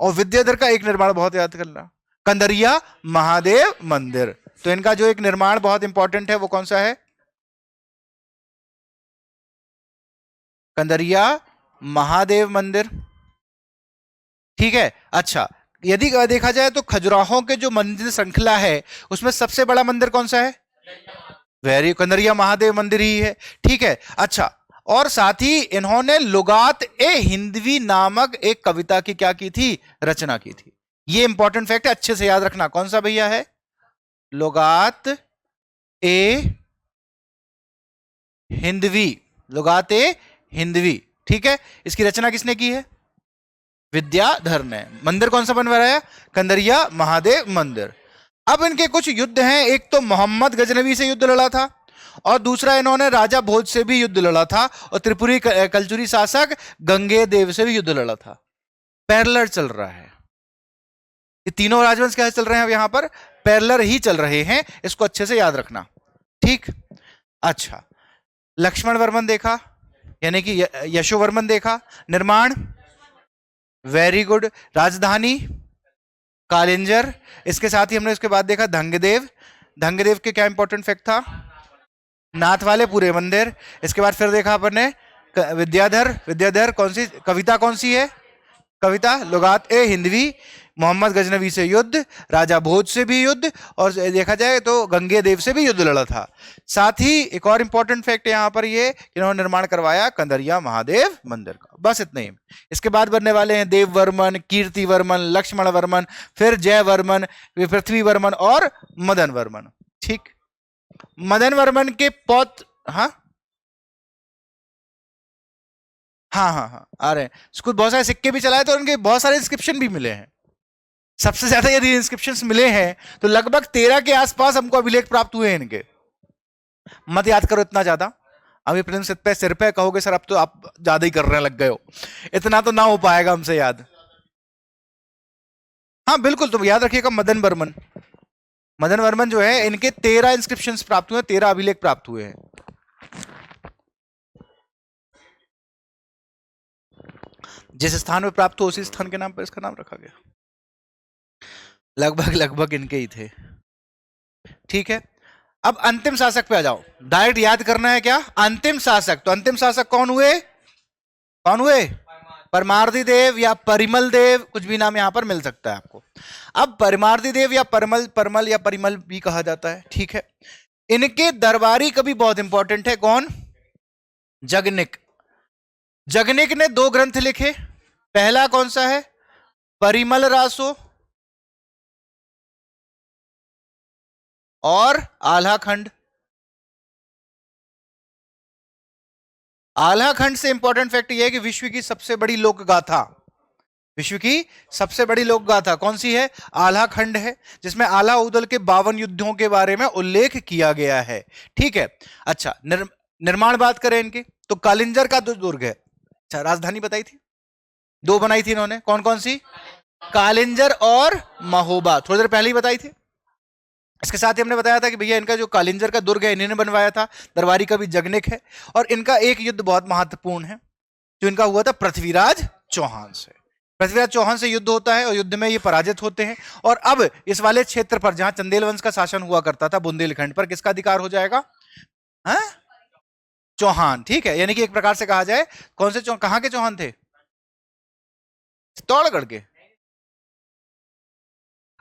और विद्याधर का एक निर्माण बहुत याद करना, कंदरिया महादेव मंदिर। तो इनका जो एक निर्माण बहुत इंपॉर्टेंट है वो कौन सा है, कंदरिया महादेव मंदिर, ठीक है। अच्छा, यदि देखा जाए तो खजुराहों के जो मंदिर श्रृंखला है उसमें सबसे बड़ा मंदिर कौन सा है, वेरी, कंदरिया महादेव मंदिर ही है, ठीक है। अच्छा, और साथ ही इन्होंने लुगात ए हिंदवी नामक एक कविता की क्या की थी, रचना की थी। ये इंपॉर्टेंट फैक्ट है, अच्छे से याद रखना, कौन सा भैया है, लुगात ए हिंदवी, लुगात ए हिंदवी, ठीक है। इसकी रचना किसने की है, विद्याधर ने। मंदिर कौन सा बनवाया, कंदरिया महादेव मंदिर। अब इनके कुछ युद्ध हैं, एक तो मोहम्मद गजनवी से युद्ध लड़ा था, और दूसरा इन्होंने राजा भोज से भी युद्ध लड़ा था, और त्रिपुरी कलचुरी शासक गंगे देव से भी युद्ध लड़ा था। पैरेलल चल रहा है, ये तीनों राजवंश क्या चल रहे हैं, अब यहां पर पैरेलल ही चल रहे हैं, इसको अच्छे से याद रखना, ठीक। अच्छा, लक्ष्मण वर्मन देखा, यानी कि यशोवर्मन देखा, निर्माण वेरी गुड, राजधानी कालिंजर। इसके साथ ही हमने इसके बाद देखा धंगदेव, धंगदेव के क्या इंपॉर्टेंट फैक्ट था, नाथ वाले पूरे मंदिर। इसके बाद फिर देखा अपन ने विद्याधर, विद्याधर कौन सी कविता, कौन सी है कविता, लुगात ए हिंदवी, मोहम्मद गजनवी से युद्ध, राजा भोज से भी युद्ध, और देखा जाए तो गंगे देव से भी युद्ध लड़ा था। साथ ही एक और इंपॉर्टेंट फैक्ट यहां पर ये, इन्होंने निर्माण करवाया कंदरिया महादेव मंदिर का, बस इतना ही। इसके बाद बनने वाले हैं देववर्मन, कीर्तिवर्मन, लक्ष्मण वर्मन, फिर जयवर्मन, पृथ्वीवर्मन और मदन वर्मन, ठीक। मदन वर्मन के पौत्र, हाँ हाँ हाँ हाँ आ रहे हैं, कुछ बहुत सारे सिक्के भी चलाए तो उनके बहुत सारे इंस्क्रिप्शन भी मिले हैं। सबसे ज्यादा यदि इंस्क्रिप्शंस मिले हैं तो लगभग 13 के आसपास हमको अभिलेख प्राप्त हुए हैं इनके। मत याद करो इतना ज्यादा, अभी प्रिंस पे सिर पे कहोगे सर अब तो आप ज्यादा ही करने लग गए हो, इतना तो ना हो पाएगा हमसे याद। हाँ बिल्कुल, तुम याद रखिएगा मदन वर्मन, मदन वर्मन जो है इनके 13 इंस्क्रिप्शंस प्राप्त हुए, 13 अभिलेख प्राप्त हुए हैं। जिस स्थान में प्राप्त हो उसी स्थान के नाम पर इसका नाम रखा गया, लगभग लगभग इनके ही थे, ठीक है। अब अंतिम शासक पे आ जाओ, डायरेक्ट याद करना है क्या, अंतिम शासक। तो अंतिम शासक कौन हुए, कौन हुए, परमार्दी देव या परिमल देव, कुछ भी नाम यहां पर मिल सकता है आपको। अब परमार्दी देव या परमल, परमल या परिमल भी कहा जाता है, ठीक है। इनके दरबारी कवि बहुत इंपॉर्टेंट है, कौन, जगनिक। जगनिक ने 2 ग्रंथ लिखे, पहला कौन सा है, परिमल रासो और आल्हा खंड। आल्हा खंड से इंपॉर्टेंट फैक्ट यह है कि विश्व की सबसे बड़ी लोक गाथा, विश्व की सबसे बड़ी लोक गाथा कौन सी है, आल्हा खंड है, जिसमें आल्हा उदल के 52 युद्धों के बारे में उल्लेख किया गया है, ठीक है। अच्छा, निर्माण बात करें इनके तो कालिंजर का दुर्ग है। अच्छा, राजधानी बताई थी, 2 बनाई थी इन्होंने, कौन कौन सी, कालिंजर और महोबा, थोड़ी देर पहले ही बताई थी। इसके साथ ही हमने बताया था कि भैया इनका जो कालिंजर का दुर्ग है इन्होंने बनवाया था, दरबारी का भी जगनिक है। और इनका एक युद्ध बहुत महत्वपूर्ण है जो इनका हुआ था पृथ्वीराज चौहान से। पृथ्वीराज चौहान से युद्ध होता है और युद्ध में ये पराजित होते हैं, और अब इस वाले क्षेत्र पर जहां चंदेल वंश का शासन हुआ करता था, बुंदेलखंड पर किसका अधिकार हो जाएगा, हाँ चौहान, ठीक है। यानी कि एक प्रकार से कहा जाए कौन से कहां के चौहान थे, चित्तौड़गढ़ के,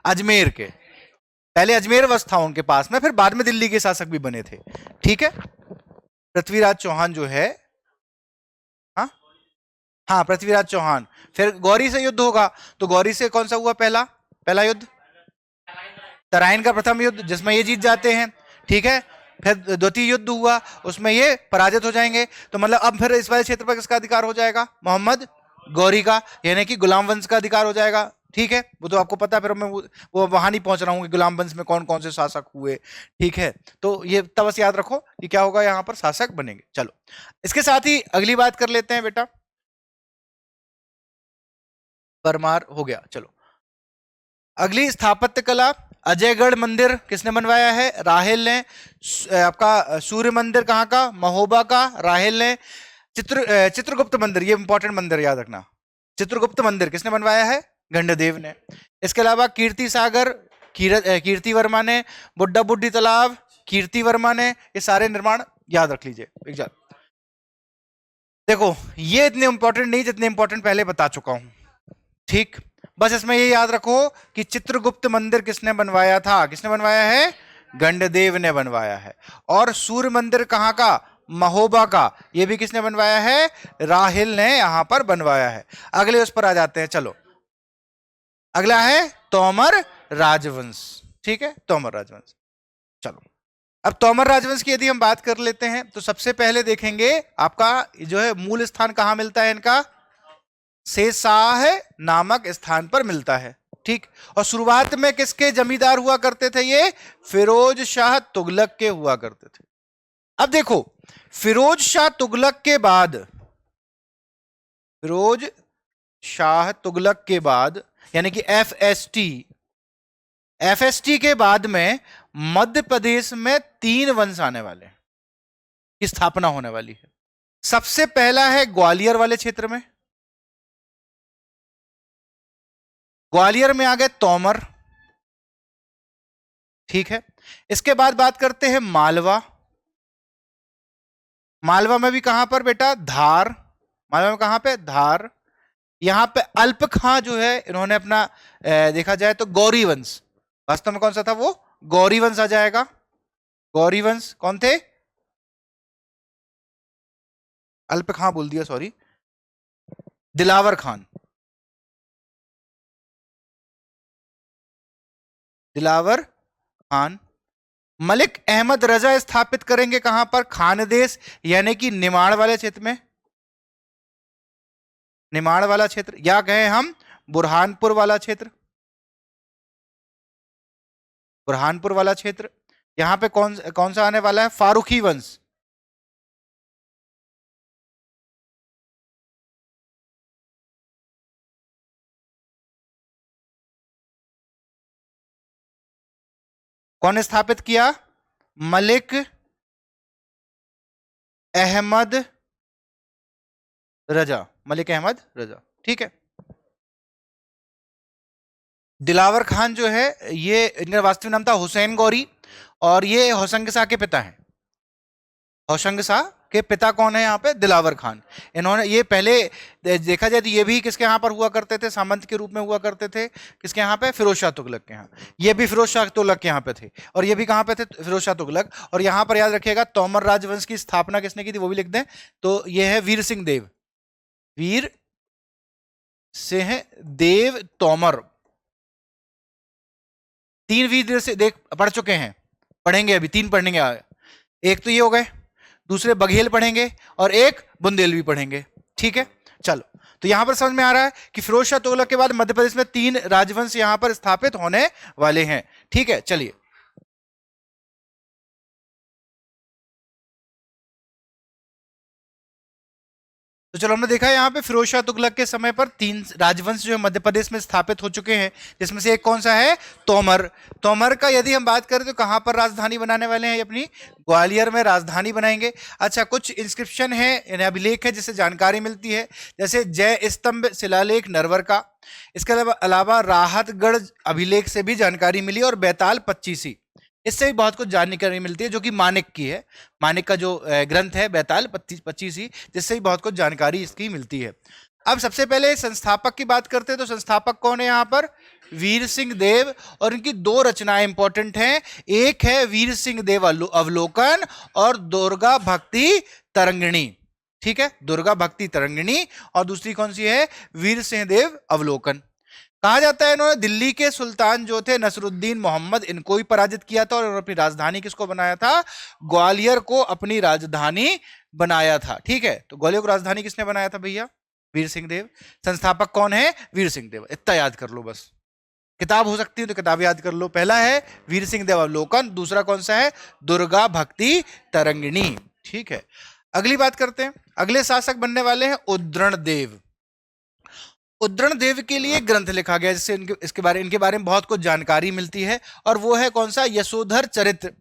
अजमेर के, पहले अजमेर वश था उनके पास में, फिर बाद में दिल्ली के शासक भी बने थे, ठीक है। पृथ्वीराज चौहान जो है, हाँ हाँ पृथ्वीराज चौहान। फिर गौरी से युद्ध होगा, तो गौरी से कौन सा हुआ पहला युद्ध, तराइन का प्रथम युद्ध, जिसमें ये जीत जाते हैं, ठीक है। फिर द्वितीय युद्ध हुआ, उसमें ये पराजित हो जाएंगे, तो मतलब अब फिर इस वाले क्षेत्र पर किसका अधिकार हो जाएगा? मोहम्मद गौरी का, यानी कि गुलाम वंश का अधिकार हो जाएगा। ठीक है, वो तो आपको पता है, फिर मैं वो वहां नहीं पहुंच रहा हूं कि गुलाम वंश में कौन कौन से शासक हुए। ठीक है, तो ये तब बस याद रखो कि क्या होगा, यहां पर शासक बनेंगे। चलो इसके साथ ही अगली बात कर लेते हैं बेटा। परमार हो गया। चलो अगली स्थापत्य कला, अजयगढ़ मंदिर किसने बनवाया है? राहेल ने। आपका सूर्य मंदिर कहाँ का? महोबा का, राहेल ने। चित्रगुप्त मंदिर, ये इंपॉर्टेंट मंदिर याद रखना, चित्रगुप्त मंदिर किसने बनवाया है? गंडदेव ने। इसके अलावा कीर्ति सागर, कीर्ति वर्मा ने। बुड्ढा बुड्ढी तालाब, कीर्ति वर्मा ने। ये सारे निर्माण याद रख लीजिए एग्जाम। देखो ये इतने इंपॉर्टेंट नहीं जितने इंपॉर्टेंट पहले बता चुका हूं। ठीक, बस इसमें ये याद रखो कि चित्रगुप्त मंदिर किसने बनवाया था? किसने बनवाया है? गंडदेव ने बनवाया है। और सूर्य मंदिर कहां का? महोबा का। ये भी किसने बनवाया है? राहिल ने यहां पर बनवाया है। अगले उस पर आ जाते हैं। चलो अगला है तोमर राजवंश। ठीक है, तोमर राजवंश। चलो अब तोमर राजवंश की यदि हम बात कर लेते हैं तो सबसे पहले देखेंगे आपका जो है मूल स्थान कहां मिलता है इनका? शेषशाह नामक स्थान पर मिलता है। ठीक, और शुरुआत में किसके जमींदार हुआ करते थे? ये फिरोज शाह तुगलक के हुआ करते थे। अब देखो फिरोज शाह तुगलक के बाद, फिरोज शाह तुगलक के बाद यानी कि एफएसटी के बाद में मध्य प्रदेश में 3 वंश आने वाले हैं, की स्थापना होने वाली है। सबसे पहला है ग्वालियर वाले क्षेत्र में, ग्वालियर में आ गए तोमर। ठीक है, इसके बाद बात करते हैं मालवा। मालवा में भी कहां पर बेटा? धार। मालवा में कहां पे? धार। यहां पे अल्प खां जो है इन्होंने अपना देखा जाए तो गौरी वंश, वास्तव में कौन सा था वो? गौरी वंश आ जाएगा। गौरी वंश कौन थे? अल्प खां बोल दिया, सॉरी, दिलावर खान। दिलावर खान। मलिक अहमद रजा स्थापित करेंगे कहां पर? खानदेश यानी कि निमाड़ वाले क्षेत्र में, निमाड़ वाला क्षेत्र, या गए हम बुरहानपुर वाला क्षेत्र, बुरहानपुर वाला क्षेत्र। यहां पे कौन कौन सा आने वाला है? फारूकी वंश। कौन स्थापित किया? मलिक अहमद रजा, मलिक अहमद रजा। ठीक है, दिलावर खान जो है ये इनका वास्तविक नाम था हुसैन गौरी, और ये होशंग शाह के पिता हैं। होशंग शाह के पिता कौन है यहाँ पे? दिलावर खान। इन्होंने ये पहले देखा जाए तो ये भी किसके यहाँ पर हुआ करते थे? सामंत के रूप में हुआ करते थे। किसके यहाँ पे? फिरोज शाह तुगलक के यहाँ। ये भी फिरोज शाह तुगलक के यहाँ पे थे, और ये भी कहाँ पे थे? फिरोज शाह तुगलक। और यहाँ पर याद रखिएगा तोमर राजवंश की स्थापना किसने की थी वो भी लिख दें, तो ये है वीर सिंह देव, वीर सिंह देव तोमर। 3 वीर से देख पढ़ चुके हैं, पढ़ेंगे अभी 3 पढ़ेंगे। एक तो ये हो गए, दूसरे बघेल पढ़ेंगे, और एक बुंदेलवी पढ़ेंगे। ठीक है, चलो तो यहां पर समझ में आ रहा है कि फिरोज शाह तुगलक के बाद मध्य प्रदेश में 3 राजवंश यहां पर स्थापित होने वाले हैं। ठीक है, चलिए तो चलो हमने देखा यहाँ पे फिरोज शाह तुगलक के समय पर 3 राजवंश जो है मध्य प्रदेश में स्थापित हो चुके हैं, जिसमें से एक कौन सा है? तोमर। तोमर का यदि हम बात करें तो कहां पर राजधानी बनाने वाले हैं? अपनी ग्वालियर में राजधानी बनाएंगे। अच्छा, कुछ इंस्क्रिप्शन है, अभिलेख है जिससे जानकारी मिलती है, जैसे जय स्तंभ शिलालेख नरवर का। इसके अलावा राहतगढ़ अभिलेख से भी जानकारी मिली, और बैताल 25, इससे भी बहुत कुछ जानकारी मिलती है जो कि मानिक की है। मानिक का जो ग्रंथ है बैताल 25, जिससे भी बहुत कुछ जानकारी इसकी मिलती है। अब सबसे पहले संस्थापक की बात करते हैं, तो संस्थापक कौन है यहाँ पर? वीर सिंह देव, और इनकी 2 रचनाएं इंपॉर्टेंट हैं। एक है वीर सिंह देव अवलोकन, और दुर्गा भक्ति तरंगिणी। ठीक है, दुर्गा भक्ति तरंगिणी, और दूसरी कौन सी है? वीर सिंह देव अवलोकन। कहा जाता है इन्होंने दिल्ली के सुल्तान जो थे नसरुद्दीन मोहम्मद, इनको ही पराजित किया था और इन्होंने अपनी राजधानी किसको बनाया था? ग्वालियर को अपनी राजधानी बनाया था। ठीक है, तो ग्वालियर को राजधानी किसने बनाया था भैया? वीर सिंह देव। संस्थापक कौन है? वीर सिंह देव। इतना याद कर लो बस, किताब हो सकती है तो किताब याद कर लो। पहला है वीर सिंह देवावलोकन, दूसरा कौन सा है? दुर्गा भक्ति तरंगिणी। ठीक है, अगली बात करते हैं। अगले शासक बनने वाले हैं उद्रण देव। उद्रण देव के लिए ग्रंथ लिखा गया जिससे इनके बारे में बहुत कुछ जानकारी मिलती है, और वो है कौन सा? यशोधर चरित्र।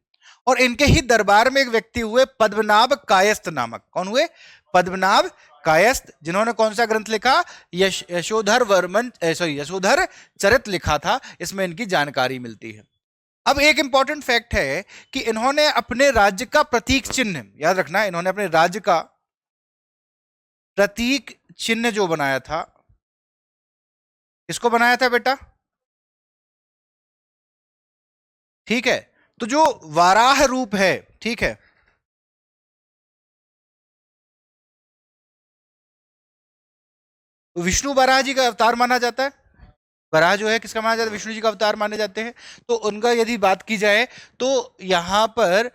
और इनके ही दरबार में एक व्यक्ति हुए पद्मनाभ कायस्थ नामक। कौन हुए? पद्मनाभ कायस्थ, जिन्होंने कौन सा ग्रंथ लिखा? यशोधर चरित्र लिखा था। इसमें इनकी जानकारी मिलती है। अब एक इंपॉर्टेंट फैक्ट है कि इन्होंने अपने राज्य का प्रतीक चिन्ह, याद रखना, इन्होंने अपने राज्य का प्रतीक चिन्ह जो बनाया था, किसको बनाया था बेटा? ठीक है, तो जो वाराह रूप है, ठीक है, विष्णु वराह जी का अवतार माना जाता है। वराह जो है किसका माना जाता है? विष्णु जी का अवतार माने जाते हैं। तो उनका यदि बात की जाए तो यहां पर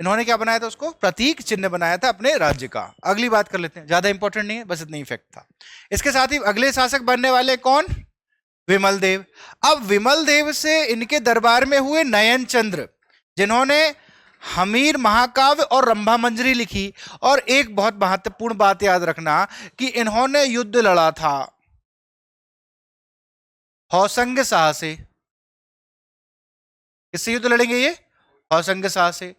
इन्होंने क्या बनाया था? उसको प्रतीक चिन्ह बनाया था अपने राज्य का। अगली बात कर लेते हैं, ज्यादा इंपॉर्टेंट नहीं है, बस इतना ही फैक्ट था। इसके साथ ही अगले शासक बनने वाले कौन? विमल देव। अब विमल देव से इनके दरबार में हुए नयन चंद्र, जिन्होंने हमीर महाकाव्य और रंभा मंजरी लिखी। और एक बहुत महत्वपूर्ण बात याद रखना कि इन्होंने युद्ध लड़ा था हौसंग शाह से। किससे युद्ध लड़ेंगे ये? हौसंग शाह से।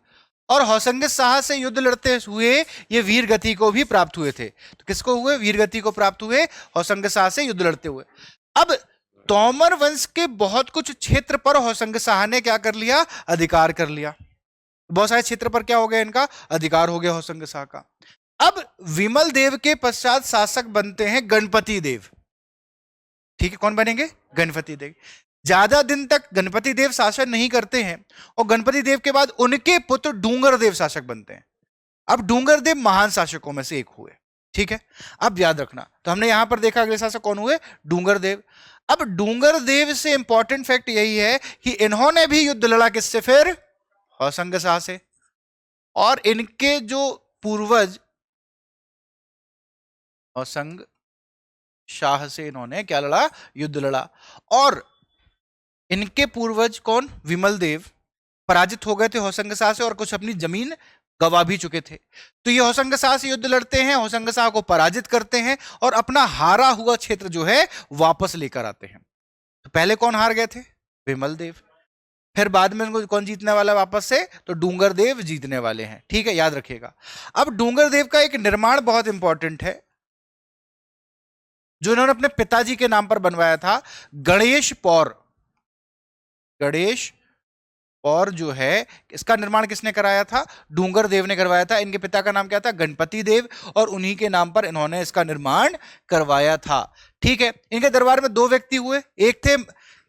और हौसंग शाह से युद्ध लड़ते हुए ये वीर गति को भी प्राप्त हुए थे। तो किसको हुए? वीर गति को प्राप्त हुए हौसंग शाह से युद्ध लड़ते हुए। अब तोमर वंश के बहुत कुछ क्षेत्र पर हौसंग शाह ने क्या कर लिया? अधिकार कर लिया। बहुत सारे क्षेत्र पर क्या हो गया? इनका अधिकार हो गया हौसंग शाह का। अब विमल देव के पश्चात शासक बनते हैं गणपति देव। ठीक है, कौन बनेंगे? गणपति देव। ज्यादा दिन तक गणपति देव शासन नहीं करते हैं, और गणपति देव के बाद उनके पुत्र डूंगर देव शासक बनते हैं। अब डूंगर देव महान शासकों में से एक हुए। ठीक है, अब याद रखना, तो हमने यहां पर देखा अगले शासक कौन हुए? डूंगर देव। अब डूंगर देव से इंपॉर्टेंट फैक्ट यही है कि इन्होंने भी युद्ध लड़ा किससे? फिर हौसंग शाह से। और इनके जो पूर्वज हौसंग शाह से इन्होंने क्या लड़ा? युद्ध लड़ा। और इनके पूर्वज कौन? विमल देव पराजित हो गए थे हौसंग शाह से, और कुछ अपनी जमीन गवा भी चुके थे। तो ये हौसंग शाह से युद्ध लड़ते हैं, हौसंग शाह को पराजित करते हैं, और अपना हारा हुआ क्षेत्र जो है वापस लेकर आते हैं। तो पहले कौन हार गए थे? विमल देव। फिर बाद में उनको कौन जीतने वाला वापस से? तो डूंगर देव जीतने वाले हैं। ठीक है, याद रखिएगा। अब डूंगर देव का एक निर्माण बहुत इंपॉर्टेंट है जो इन्होंने अपने पिताजी के नाम पर बनवाया था। गणेश पौर। गणेश और जो है इसका निर्माण किसने कराया था? डूंगर देव ने करवाया था। इनके पिता का नाम क्या था? गणपति देव, और उन्हीं के नाम पर इन्होंने इसका निर्माण करवाया था। ठीक है, इनके दरबार में दो व्यक्ति हुए। एक थे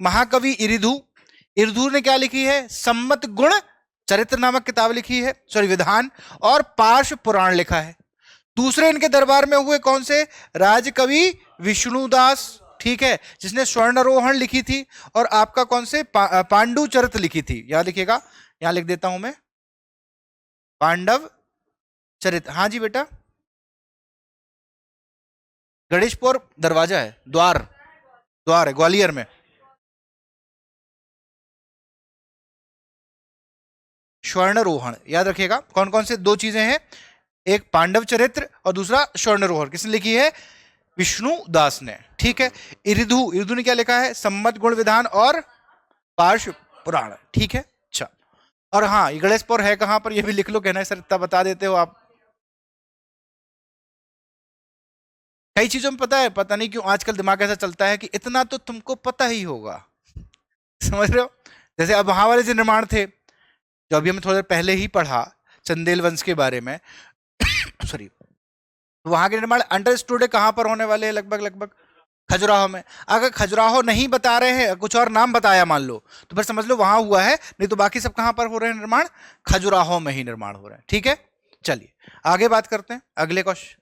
महाकवि इरिधु। इरिधु ने क्या लिखी है? सम्मत गुण चरित्र नामक किताब लिखी है, सॉरी विधान, और पार्श्व पुराण लिखा है। दूसरे इनके दरबार में हुए कौन से? राजकवि विष्णुदास। ठीक है, जिसने स्वर्णारोहण लिखी थी, और आपका कौन से? पांडु चरित्र लिखी थी। याद लिखिएगा, यहां लिख देता हूं मैं, पांडव चरित्र। हाँ जी बेटा, गणेशपुर दरवाजा है, द्वार, द्वार है ग्वालियर में। स्वर्णारोहण याद रखिएगा। कौन कौन से दो चीजें हैं? एक पांडव चरित्र और दूसरा स्वर्णारोहण। किसने लिखी है? विष्णु दास ने। ठीक है, इरिधु, इरिधु ने क्या लिखा है? सम्मत गुण विधान और पार्श्व पुराण। ठीक है, अच्छा। और हाँ, ये गणेशपुर है कहां पर? ये भी लिख लो। कहना है सर इतना बता देते हो आप। कई चीजों में पता है, पता नहीं क्यों आजकल दिमाग ऐसा चलता है कि इतना तो तुमको पता ही होगा। समझ रहे हो? जैसे अब वहां वाले जो निर्माण थे, जो अभी हमने थोड़ी देर पहले ही पढ़ा चंदेल वंश के बारे में सॉरी, वहां के निर्माण अंडरस्टूड है कहां पर होने वाले हैं? लगभग लगभग खजुराहो में। अगर खजुराहो नहीं बता रहे हैं, कुछ और नाम बताया मान लो, तो फिर समझ लो वहां हुआ है, नहीं तो बाकी सब कहां पर हो रहे हैं निर्माण? खजुराहो में ही निर्माण हो रहे हैं। ठीक है, चलिए आगे बात करते हैं,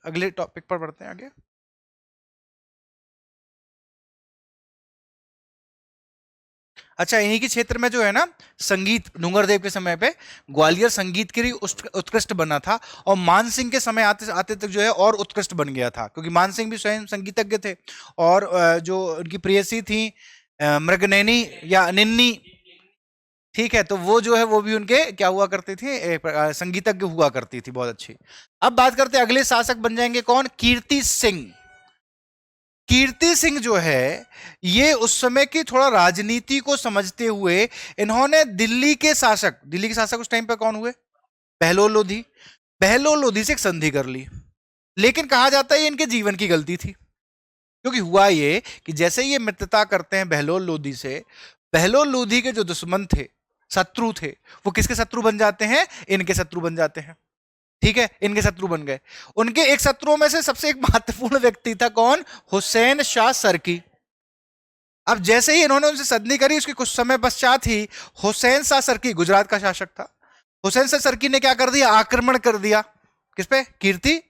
अगले टॉपिक पर बढ़ते हैं आगे। अच्छा, इन्हीं के क्षेत्र में जो है ना संगीत, डूंगरदेव के समय पे ग्वालियर संगीत के लिए उत्कृष्ट बना था, और मान सिंह के समय आते आते तक जो है और उत्कृष्ट बन गया था, क्योंकि मान सिंह भी स्वयं संगीतज्ञ थे, और जो उनकी प्रेयसी थी मृगनयनी या निन्नी, ठीक है, तो वो जो है वो भी उनके क्या हुआ करती थी, संगीतज्ञ हुआ करती थी, बहुत अच्छी। अब बात करते हैं अगले शासक बन जाएंगे कौन, कीर्ति सिंह। कीर्ति सिंह जो है ये उस समय की थोड़ा राजनीति को समझते हुए इन्होंने दिल्ली के शासक उस टाइम पे कौन हुए, बहलोल लोधी, बहलोल लोधी से एक संधि कर ली। लेकिन कहा जाता है ये इनके जीवन की गलती थी, क्योंकि हुआ ये कि जैसे ये मित्रता करते हैं बहलोल लोधी से, बहलोल लोधी के जो दुश्मन थे, शत्रु थे, वो किसके शत्रु बन जाते हैं, इनके शत्रु बन जाते हैं। ठीक है, इनके शत्रु बन गए। उनके एक शत्रुओं में से सबसे एक महत्वपूर्ण व्यक्ति था कौन, हुसैन शाह सरकी। अब जैसे ही इन्होंने उनसे संधि करी, उसके कुछ समय पश्चात ही हुसैन शाह सरकी गुजरात का शासक था, हुसैन शाह सरकी ने क्या कर दिया, आक्रमण कर दिया, किस पे, कीर्ति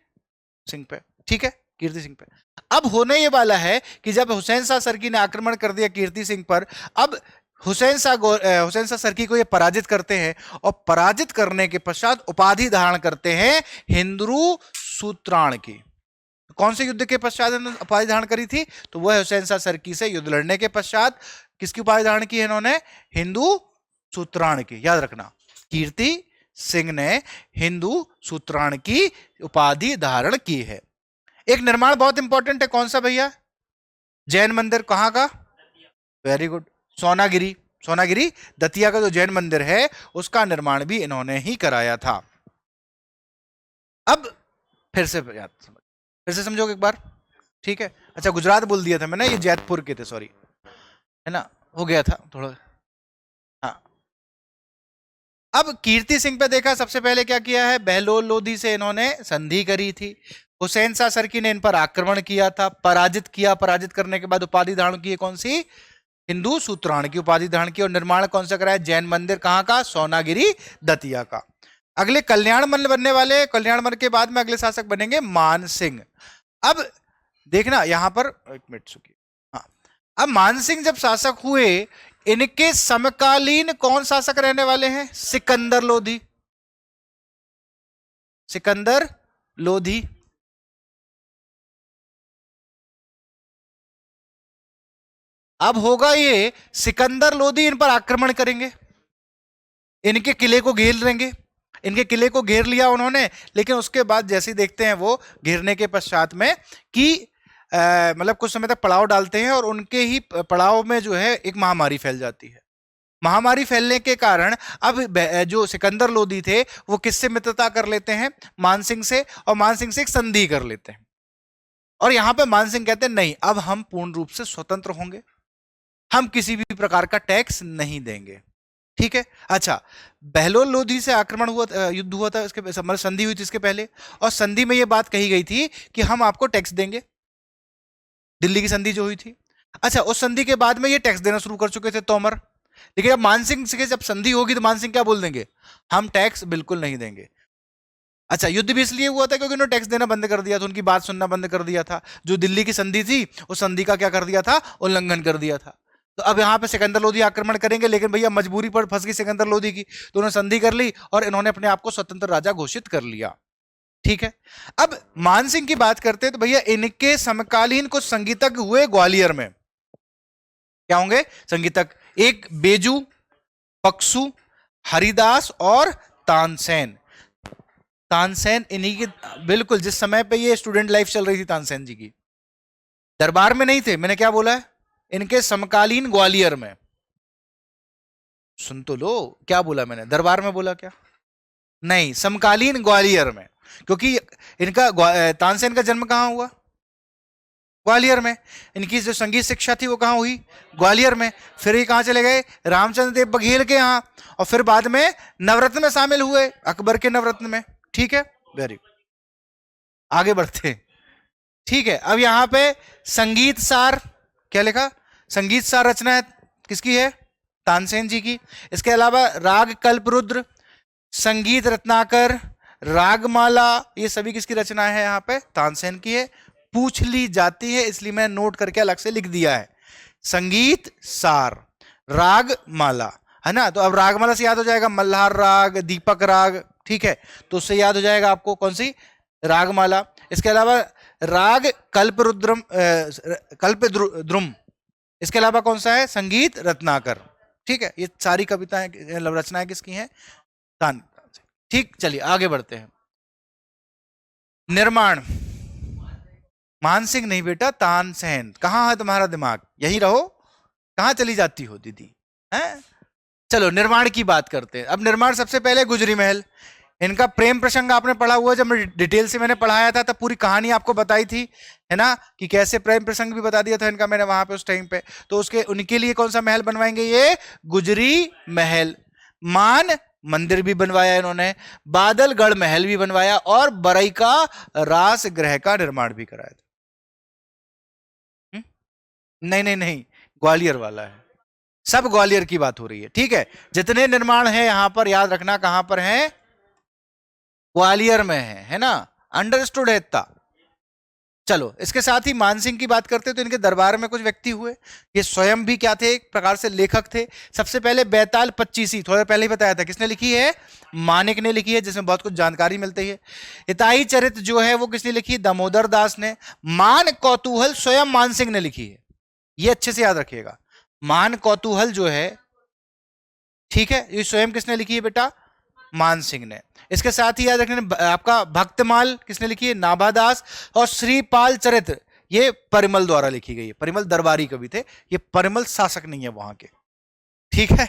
सिंह पे। ठीक है, कीर्ति सिंह पे। अब होने ये वाला है कि जब हुसैन शाह सरकी ने आक्रमण कर दिया कीर्ति सिंह पर, अब हुसैन शाह सरकी को ये पराजित करते हैं, और पराजित करने के पश्चात उपाधि धारण करते हैं हिंदू सूत्राण की। कौन से युद्ध के पश्चात उपाधि धारण करी थी, तो वह हुसैन शाह सरकी से युद्ध लड़ने के पश्चात किसकी उपाधि धारण की है इन्होंने, हिंदू सूत्राण की। याद रखना, कीर्ति सिंह ने हिंदू सूत्राण की उपाधि धारण की है। एक निर्माण बहुत इंपॉर्टेंट है, कौन सा भैया, जैन मंदिर, कहां का, वेरी गुड, सोनागिरी दतिया का जो जैन मंदिर है उसका निर्माण भी इन्होंने ही कराया था। अब फिर से समझोगे एक बार, ठीक है। अच्छा, गुजरात बोल दिया था मैंने, ये जैतपुर के थे, सॉरी, है ना, हो गया था थोड़ा। हाँ, अब कीर्ति सिंह पे देखा, सबसे पहले क्या किया है, बहलोल लोधी से इन्होंने संधि करी थी, हुसैन शाह सरकी ने इन पर आक्रमण किया था, पराजित किया, पराजित करने के बाद उपाधि धारण की, कौन सी, हिंदू सूत्राण की उपाधि धारण की, और निर्माण कौन सा कराया, जैन मंदिर, कहां का, सोनागिरी दतिया का। अगले कल्याण मन बनने वाले, कल्याण मन के बाद में अगले शासक बनेंगे मान सिंह। अब देखना यहां पर, एक मिनट सुनिए, हाँ, अब मान सिंह जब शासक हुए, इनके समकालीन कौन शासक रहने वाले हैं, सिकंदर लोधी। सिकंदर लोधी, अब होगा ये, सिकंदर लोधी इन पर आक्रमण करेंगे, इनके किले को घेर लेंगे, इनके किले को घेर लिया उन्होंने, लेकिन उसके बाद जैसे ही देखते हैं वो घेरने के पश्चात में कि मतलब कुछ समय तक पड़ाव डालते हैं, और उनके ही पड़ाव में जो है एक महामारी फैल जाती है। महामारी फैलने के कारण अब जो सिकंदर लोधी थे वो किससे मित्रता कर लेते हैं, मान सिंह से, और मान सिंह से एक संधि कर लेते हैं, और यहां पे मान सिंह कहते हैं नहीं, अब हम पूर्ण रूप से स्वतंत्र होंगे, हम किसी भी प्रकार का टैक्स नहीं देंगे। ठीक है। अच्छा, बहलोल लोधी से आक्रमण हुआ, युद्ध हुआ था, इसके मतलब संधि हुई थी इसके पहले, और संधि में यह बात कही गई थी कि हम आपको टैक्स देंगे, दिल्ली की संधि जो हुई थी। अच्छा, उस संधि के बाद में ये टैक्स देना शुरू कर चुके थे तोमर, लेकिन अब मान सिंह से जब संधि होगी तो मान सिंह क्या बोल देंगे, हम टैक्स बिल्कुल नहीं देंगे। अच्छा, युद्ध भी इसलिए हुआ था क्योंकि उन्होंने टैक्स देना बंद कर दिया था, उनकी बात सुनना बंद कर दिया था, जो दिल्ली की संधि थी उस संधि का क्या कर दिया था, उल्लंघन कर दिया था। तो अब यहां पे सिकंदर लोधी आक्रमण करेंगे, लेकिन भैया मजबूरी पर फंस गई सिकंदर लोधी की, तो उन्होंने संधि कर ली और इन्होंने अपने आप को स्वतंत्र राजा घोषित कर लिया। ठीक है। अब मान सिंह की बात करते हैं तो भैया इनके समकालीन कुछ संगीतज्ञ हुए ग्वालियर में, क्या होंगे संगीतज्ञ, एक बेजू, पक्सू, हरिदास और तानसेन। तानसेन इन्हीं के, बिल्कुल जिस समय पे ये स्टूडेंट लाइफ चल रही थी तानसेन जी की, दरबार में नहीं थे, मैंने क्या बोला है, इनके समकालीन ग्वालियर में। सुन तो लो, क्या बोला मैंने, दरबार में बोला क्या, नहीं, समकालीन ग्वालियर में, क्योंकि इनका तानसेन का जन्म कहां हुआ, ग्वालियर में, इनकी जो संगीत शिक्षा थी वो कहां हुई, ग्वालियर में। फिर ये कहां चले गए, रामचंद्र देव बघेल के यहां, और फिर बाद में नवरत्न में शामिल हुए, अकबर के नवरत्न में। ठीक है, वेरी आगे बढ़ते हैं। ठीक है, अब यहां पे संगीत सार, क्या लिखा, संगीत सार रचना किसकी है, तानसेन जी की। इसके अलावा राग कल्परुद्र, संगीत रत्नाकर, रागमाला, ये सभी किसकी रचना है, यहां पे तानसेन की है। पूछ ली जाती है इसलिए मैं नोट करके अलग से लिख दिया है, संगीत सार, राग माला, है ना। तो अब रागमाला से याद हो जाएगा मल्हार राग, दीपक राग, ठीक है। तो उससे याद हो जाएगा आपको कौन सी, रागमाला। इसके अलावा राग कल्परुद्रम, कल्पद्रुम। इसके अलावा कौन सा है, संगीत रत्नाकर, ठीक है। ये सारी कविताएं रचनाएं किसकी हैं, तान। ठीक, चलिए आगे बढ़ते हैं। निर्माण, मानसिंह नहीं बेटा, तानसेन। कहां है तुम्हारा दिमाग, यही रहो, कहां चली जाती हो दीदी, हैं। चलो निर्माण की बात करते हैं। अब निर्माण सबसे पहले गुजरी महल, इनका प्रेम प्रसंग आपने पढ़ा हुआ, जब डिटेल से मैंने पढ़ाया था तब पूरी कहानी आपको बताई थी, है ना, कि कैसे प्रेम प्रसंग भी बता दिया था इनका मैंने वहां पे उस टाइम पे। तो उसके उनके लिए कौन सा महल बनवाएंगे, ये गुजरी महल। मान मंदिर भी बनवाया इन्होंने, बादलगढ़ महल भी बनवाया, और बरई का रास गृह का निर्माण भी कराया था। नहीं नहीं नहीं, ग्वालियर वाला है, सब ग्वालियर की बात हो रही है, ठीक है। जितने निर्माण है यहां पर याद रखना कहां पर है, ग्वालियर में है ना, अंडरस्टूड है इतना। चलो इसके साथ ही मानसिंह की बात करते हैं, तो इनके दरबार में कुछ व्यक्ति हुए, ये स्वयं भी क्या थे, एक प्रकार से लेखक थे। सबसे पहले बैताल पच्चीसी, थोड़ा पहले ही बताया था, किसने लिखी है, मानिक ने लिखी है, जिसमें बहुत कुछ जानकारी मिलती है। हिताई चरित जो है वो किसने लिखी, दामोदर दास ने। मान कौतूहल स्वयं मानसिंह ने लिखी है, ये अच्छे से याद रखिएगा। मान कौतूहल जो है, ठीक है, ये स्वयं किसने लिखी है बेटा, मानसिंह ने। इसके साथ ही याद रखना आपका भक्तमाल किसने लिखी है, नाभादास। और श्रीपाल चरित ये परिमल द्वारा लिखी गई है, परिमल दरबारी कवि थे, ये परिमल शासक नहीं है वहां के, ठीक है,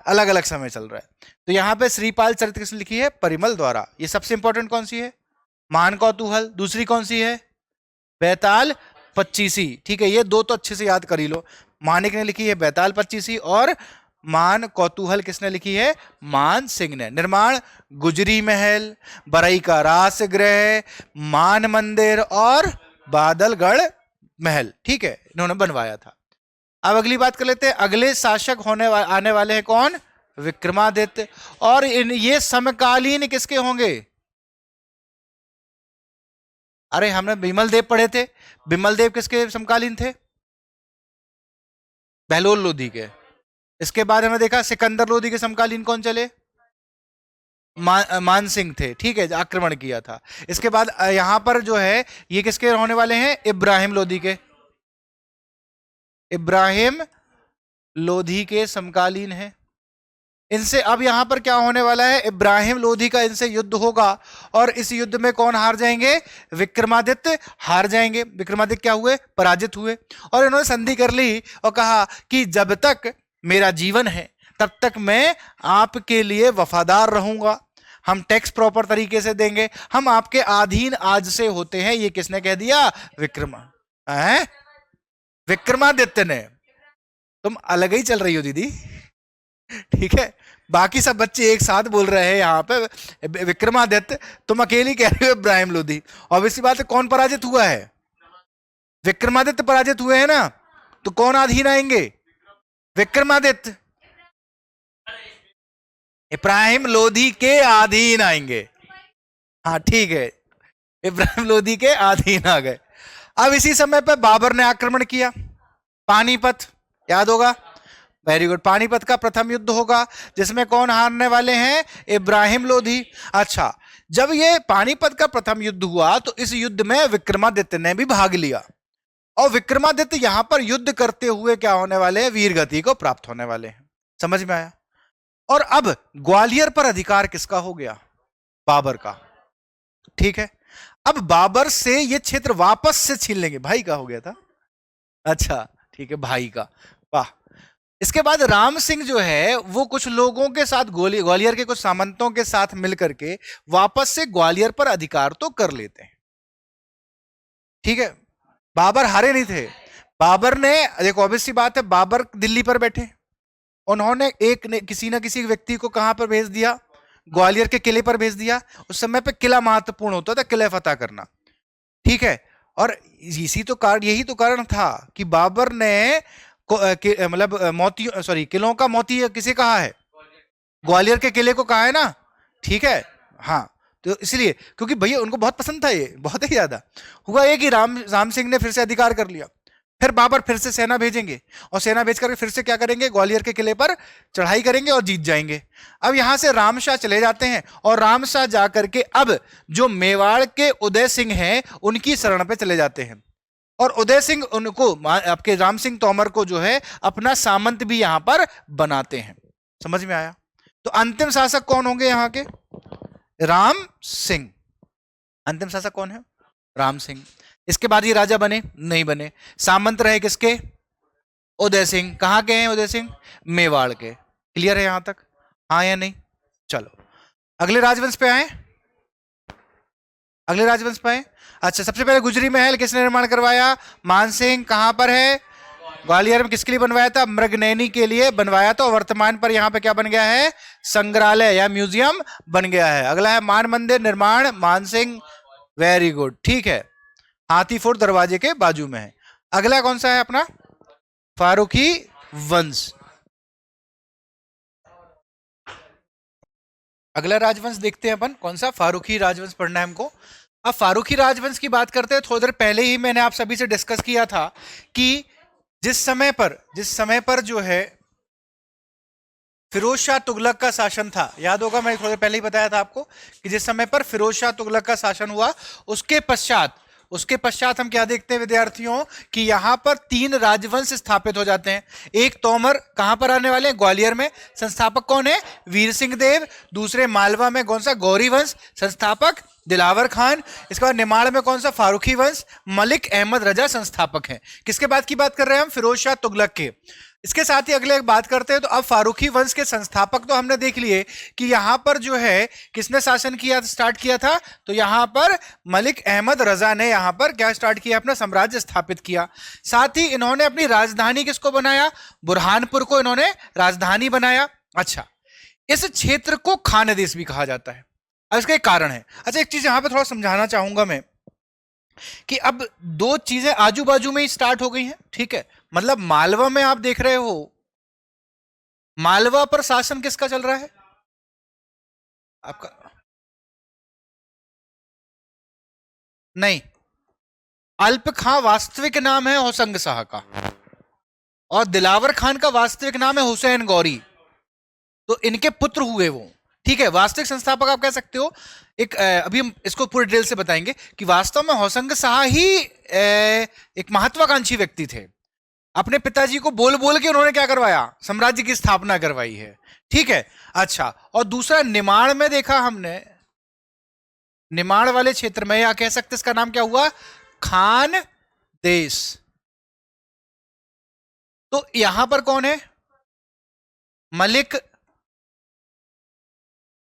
अलग अलग समय चल रहा है। तो यहां पे श्रीपाल चरित किसने लिखी है, परिमल द्वारा। ये सबसे इंपॉर्टेंट कौन सी है, मान कौतूहल। दूसरी कौन सी है, बैताल पच्चीसी, ठीक है। ये दो तो अच्छे से याद कर ही लो, मानिक ने लिखी है बैताल पच्चीसी, और मान कौतूहल किसने लिखी है, मान सिंह ने। निर्माण गुजरी महल, बरई का रास गृह, मान मंदिर और बादलगढ़ महल, ठीक है, इन्होंने बनवाया था। अब अगली बात कर लेते हैं, अगले शासक आने वाले हैं कौन, विक्रमादित्य। और ये समकालीन किसके होंगे, अरे हमने बिमल देव पढ़े थे, बिमल देव किसके समकालीन थे, बहलोल लोधी के। इसके बाद हमने देखा सिकंदर लोधी के समकालीन कौन चले, मानसिंह थे, ठीक है, आक्रमण किया था। इसके बाद यहां पर जो है ये किसके होने वाले हैं, इब्राहिम लोधी के, इब्राहिम लोधी के समकालीन है। इनसे अब यहां पर क्या होने वाला है, इब्राहिम लोधी का इनसे युद्ध होगा, और इस युद्ध में कौन हार जाएंगे, विक्रमादित्य हार जाएंगे। विक्रमादित्य क्या हुए, पराजित हुए, और इन्होंने संधि कर ली और कहा कि जब तक मेरा जीवन है तब तक मैं आपके लिए वफादार रहूंगा, हम टैक्स प्रॉपर तरीके से देंगे, हम आपके अधीन आज से होते हैं। ये किसने कह दिया, विक्रमादित्य ने। तुम अलग ही चल रही हो दीदी, ठीक है, बाकी सब बच्चे एक साथ बोल रहे हैं यहाँ पे विक्रमादित्य, तुम अकेली कह रहे हो इब्राहिम लोधी। ऑब्वियसली बात है, कौन पराजित हुआ है, विक्रमादित्य पराजित हुए हैं ना, तो कौन अधीन आएंगे, विक्रमादित्य, इब्राहिम लोधी के अधीन आएंगे। हाँ ठीक है, इब्राहिम लोधी के अधीन आ गए। अब इसी समय पर बाबर ने आक्रमण किया, पानीपत याद होगा, वेरी गुड। पानीपत का प्रथम युद्ध होगा, जिसमें कौन हारने वाले हैं, इब्राहिम लोधी। अच्छा, जब ये पानीपत का प्रथम युद्ध हुआ तो इस युद्ध में विक्रमादित्य ने भी भाग लिया, और विक्रमादित्य यहां पर युद्ध करते हुए क्या होने वाले हैं, वीर गति को प्राप्त होने वाले हैं। समझ में आया। और अब ग्वालियर पर अधिकार किसका हो गया, बाबर का, ठीक है। अब बाबर से ये क्षेत्र वापस से छीन लेंगे, भाई का हो गया था, अच्छा ठीक है, भाई का, वाह। इसके बाद राम सिंह जो है वो कुछ लोगों के साथ ग्वालियर के कुछ सामंतों के साथ मिलकर के वापस से ग्वालियर पर अधिकार तो कर लेते हैं, ठीक है। बाबर हारे नहीं थे, बाबर ने, देखो ऑब्वियस सी बात है, बाबर दिल्ली पर बैठे, उन्होंने किसी ना किसी व्यक्ति को कहां पर भेज दिया, ग्वालियर के किले पर भेज दिया। उस समय पे किला महत्वपूर्ण होता था, किले फतह करना, ठीक है। और यही तो कारण था कि बाबर ने मतलब मोती, सॉरी, किलों का मोती किसे कहा है, ग्वालियर के किले को कहा है ना, ठीक है। हाँ, तो इसलिए क्योंकि भैया उनको बहुत पसंद था, ये बहुत ही ज्यादा। हुआ ये कि राम सिंह ने फिर से अधिकार कर लिया, फिर बाबर फिर से सेना भेजेंगे और सेना भेज करके फिर से क्या करेंगे, ग्वालियर के किले पर चढ़ाई करेंगे और जीत जाएंगे। अब यहां से रामशाह चले जाते हैं और रामशाह जाकर के अब जो मेवाड़ के उदय सिंह हैं उनकी शरण पे चले जाते हैं और उदय सिंह उनको आपके राम सिंह तोमर को जो है अपना सामंत भी यहां पर बनाते हैं। समझ में आया? तो अंतिम शासक कौन होंगे यहां के? राम सिंह। अंतिम शासक कौन है? राम सिंह। इसके बाद ये राजा बने? नहीं बने। सामंत रहे किसके? उदय सिंह। कहां के हैं उदय सिंह? मेवाड़ के। क्लियर है यहां तक? हाँ या नहीं? चलो अगले राजवंश पे आए। अगले राजवंश पे आए। अच्छा, सबसे पहले गुजरी महल किसने निर्माण करवाया? मानसिंह। कहां पर है? ग्वालियर में। किसके लिए बनवाया था? मृगनयनी के लिए बनवाया था। वर्तमान पर यहां पे क्या बन गया है? संग्रहालय या म्यूजियम बन गया है। अगला है मान मंदिर निर्माण, मानसिंह। वेरी गुड, ठीक है। हाथीफोड़ दरवाजे के बाजू में है। अगला कौन सा है अपना? फारूकी वंश। अगला राजवंश देखते हैं अपन कौन सा? फारूकी राजवंश पढ़ना है हमको। अब फारूकी राजवंश की बात करते हैं। थोड़ी देर पहले ही मैंने आप सभी से डिस्कस किया था कि जिस समय पर जो है फिरोज शाह तुगलक का शासन था, याद होगा मैंने थोड़ी देर पहले ही बताया था आपको कि जिस समय पर फिरोज शाह तुगलक का शासन हुआ उसके पश्चात हम क्या देखते हैं विद्यार्थियों कि यहां पर 3 राजवंश स्थापित हो जाते हैं। एक तोमर कहां पर आने वाले हैं? ग्वालियर में। संस्थापक कौन है? वीर सिंह देव। दूसरे मालवा में कौन सा? गौरी वंश। संस्थापक दिलावर खान। इसके बाद निमाड़ में कौन सा? फारूकी वंश। मलिक अहमद रजा संस्थापक हैं। किसके बाद की बात कर रहे हैं हम? फिरोज शाह तुगलक के। इसके साथ ही अगले एक बात करते हैं। तो अब फारूकी वंश के संस्थापक तो हमने देख लिए कि यहां पर जो है किसने शासन किया, स्टार्ट किया था? तो यहां पर मलिक अहमद रजा ने यहां पर क्या स्टार्ट किया? अपना साम्राज्य स्थापित किया। साथ ही इन्होंने अपनी राजधानी किसको बनाया? बुरहानपुर को इन्होंने राजधानी बनाया। अच्छा, इस क्षेत्र को खानदेश भी कहा जाता है। अब इसका एक कारण है। अच्छा, एक चीज यहां पर थोड़ा समझाना चाहूंगा मैं कि अब 2 चीजें आजू बाजू में ही स्टार्ट हो गई हैं, ठीक है। मतलब मालवा में आप देख रहे हो, मालवा पर शासन किसका चल रहा है? आपका नहीं, अल्प खां वास्तविक नाम है होशंग शाह का और दिलावर खान का वास्तविक नाम है हुसैन गौरी। तो इनके पुत्र हुए वो, ठीक है। वास्तविक संस्थापक आप कह सकते हो। अभी हम इसको पूरी डिटेल से बताएंगे कि वास्तव में होशंग शाह ही एक महत्वाकांक्षी व्यक्ति थे। अपने पिताजी को बोल बोल के उन्होंने क्या करवाया? साम्राज्य की स्थापना करवाई है, ठीक है। अच्छा, और दूसरा निमाड़ में देखा हमने, निमाड़ वाले क्षेत्र में या कह सकते इसका नाम क्या हुआ? खान देश। तो यहां पर कौन है? मलिक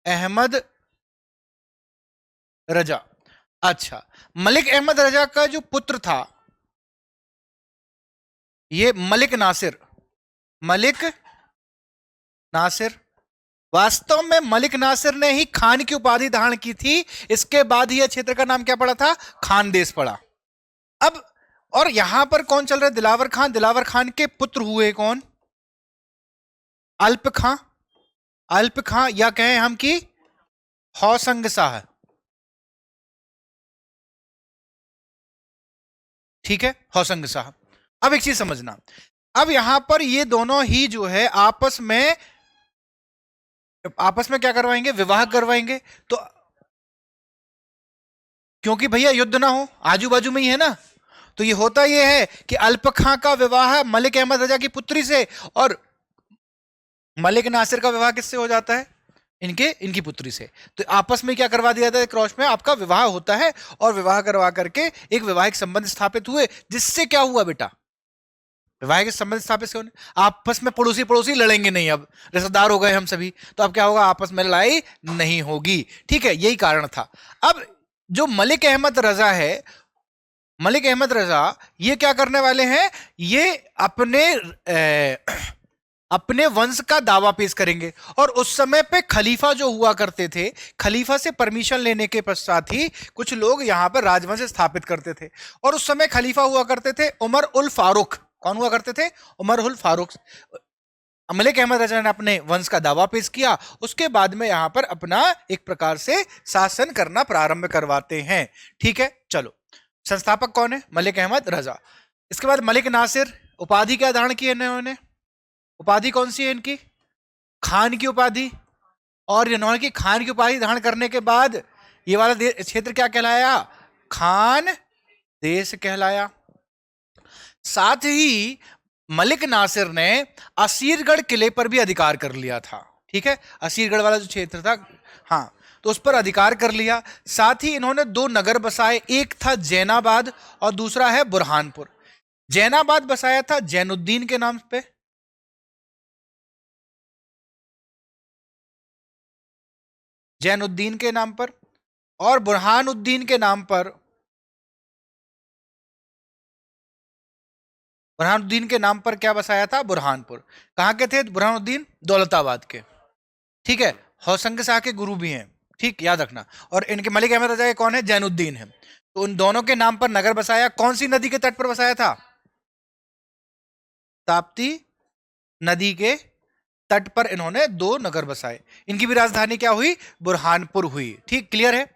अहमद रजा। अच्छा, मलिक अहमद रजा का जो पुत्र था ये मलिक नासिर। मलिक नासिर, वास्तव में मलिक नासिर ने ही खान की उपाधि धारण की थी। इसके बाद यह क्षेत्र का नाम क्या पड़ा था? खानदेश पड़ा। अब और यहां पर कौन चल रहा है? दिलावर खान। दिलावर खान के पुत्र हुए कौन? अल्प खां। अल्प खां या कहें हम कि होशंग शाह, ठीक है, होशंग शाह। अब एक चीज समझना, अब यहां पर ये दोनों ही जो है आपस में क्या करवाएंगे? विवाह करवाएंगे। तो क्योंकि भैया युद्ध ना हो, आजू बाजू में ही है ना, तो ये होता ये है कि अल्प खां का विवाह मलिक अहमद रजा की पुत्री से और मलिक नासिर का विवाह किससे हो जाता है? इनकी पुत्री से। तो आपस में क्या करवा दिया था? क्रॉस में आपका विवाह होता है और विवाह करवा करके एक वैवाहिक संबंध स्थापित हुए, जिससे क्या हुआ बेटा? वैवाहिक संबंध स्थापित होने, आपस में पड़ोसी पड़ोसी लड़ेंगे नहीं, अब रिश्तेदार हो गए हम सभी, तो अब क्या होगा? आपस में लड़ाई नहीं होगी, ठीक है। यही कारण था। अब जो मलिक अहमद रजा है, मलिक अहमद रजा ये क्या करने वाले हैं? ये अपने वंश का दावा पेश करेंगे। और उस समय पे खलीफा जो हुआ करते थे, खलीफा से परमिशन लेने के पश्चात ही कुछ लोग यहां पर राजवंश स्थापित करते थे। और उस समय खलीफा हुआ करते थे उमर उल फारूक। कौन हुआ करते थे? उमर उल फारूक। मलिक अहमद रजा ने अपने वंश का दावा पेश किया, उसके बाद में यहां पर अपना एक प्रकार से शासन करना प्रारंभ करवाते हैं, ठीक है। चलो, संस्थापक कौन है? मलिक अहमद रजा। इसके बाद मलिक नासिर, उपाधि क्या धारण की है इन्होंने? उपाधि कौन सी है इनकी? खान की उपाधि। और इन्होंने की खान की उपाधि धारण करने के बाद ये वाला क्षेत्र क्या कहलाया? खान देश कहलाया। साथ ही मलिक नासिर ने असीरगढ़ किले पर भी अधिकार कर लिया था। ठीक है, असीरगढ़ वाला जो क्षेत्र था, हाँ, तो उस पर अधिकार कर लिया। साथ ही इन्होंने दो नगर बसाए, एक था जैनाबाद और दूसरा है बुरहानपुर। जैनाबाद बसाया था जैनुद्दीन के नाम पे, जैनुद्दीन के नाम पर, और बुरहानुद्दीन के नाम पर, बुरहानुद्दीन के नाम पर क्या बसाया था? बुरहानपुर। कहां के थे बुरहानुद्दीन? दौलताबाद के। ठीक है, हौसंग शाह के गुरु भी हैं, ठीक, याद रखना। और इनके मलिक अहमद रजा कौन है? जैनुद्दीन है। तो उन दोनों के नाम पर नगर बसाया। कौन सी नदी के तट पर बसाया था? ताप्ती नदी के तट पर इन्होंने दो नगर बसाए। इनकी भी राजधानी क्या हुई? बुरहानपुर हुई। ठीक, क्लियर है?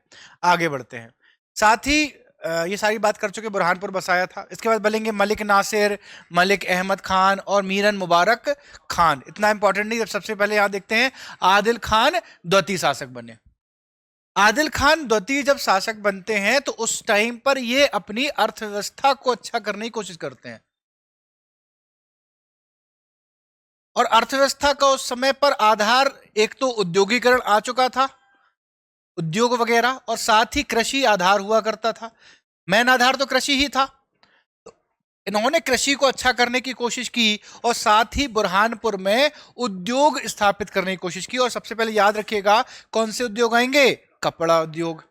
आगे बढ़ते हैं। साथ ही ये सारी बात कर चुके, बुरहानपुर बसाया था। इसके बाद बोलेंगे मलिक नासिर, मलिक अहमद खान और मीरन मुबारक खान। इतना इंपॉर्टेंट नहीं। सबसे पहले यहां देखते हैं आदिल खान द्वितीय शासक बने। आदिल खान द्वितीय जब शासक बनते हैं तो उस टाइम पर ये अपनी अर्थव्यवस्था को अच्छा करने की कोशिश करते हैं। और अर्थव्यवस्था का उस समय पर आधार एक तो उद्योगीकरण आ चुका था, उद्योग वगैरह, और साथ ही कृषि आधार हुआ करता था। मेन आधार तो कृषि ही था। तो इन्होंने कृषि को अच्छा करने की कोशिश की और साथ ही बुरहानपुर में उद्योग स्थापित करने की कोशिश की। और सबसे पहले याद रखिएगा कौन से उद्योग आएंगे? कपड़ा उद्योग,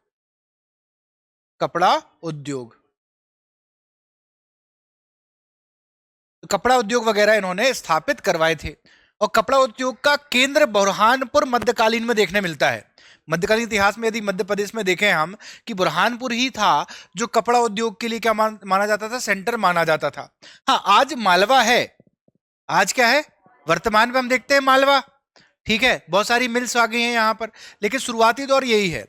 कपड़ा उद्योग। कपड़ा उद्योग वगैरह इन्होंने स्थापित करवाए थे। और कपड़ा उद्योग का केंद्र बुरहानपुर मध्यकालीन में देखने मिलता है। मध्यकालीन इतिहास में यदि मध्य प्रदेश में देखें हम, कि बुरहानपुर ही था जो कपड़ा उद्योग के लिए क्या माना जाता था? सेंटर माना जाता था। हाँ, आज मालवा है। आज क्या है? वर्तमान में हम देखते हैं मालवा। ठीक है, बहुत सारी मिल्स आ गई हैं यहां पर, लेकिन शुरुआती दौर यही है।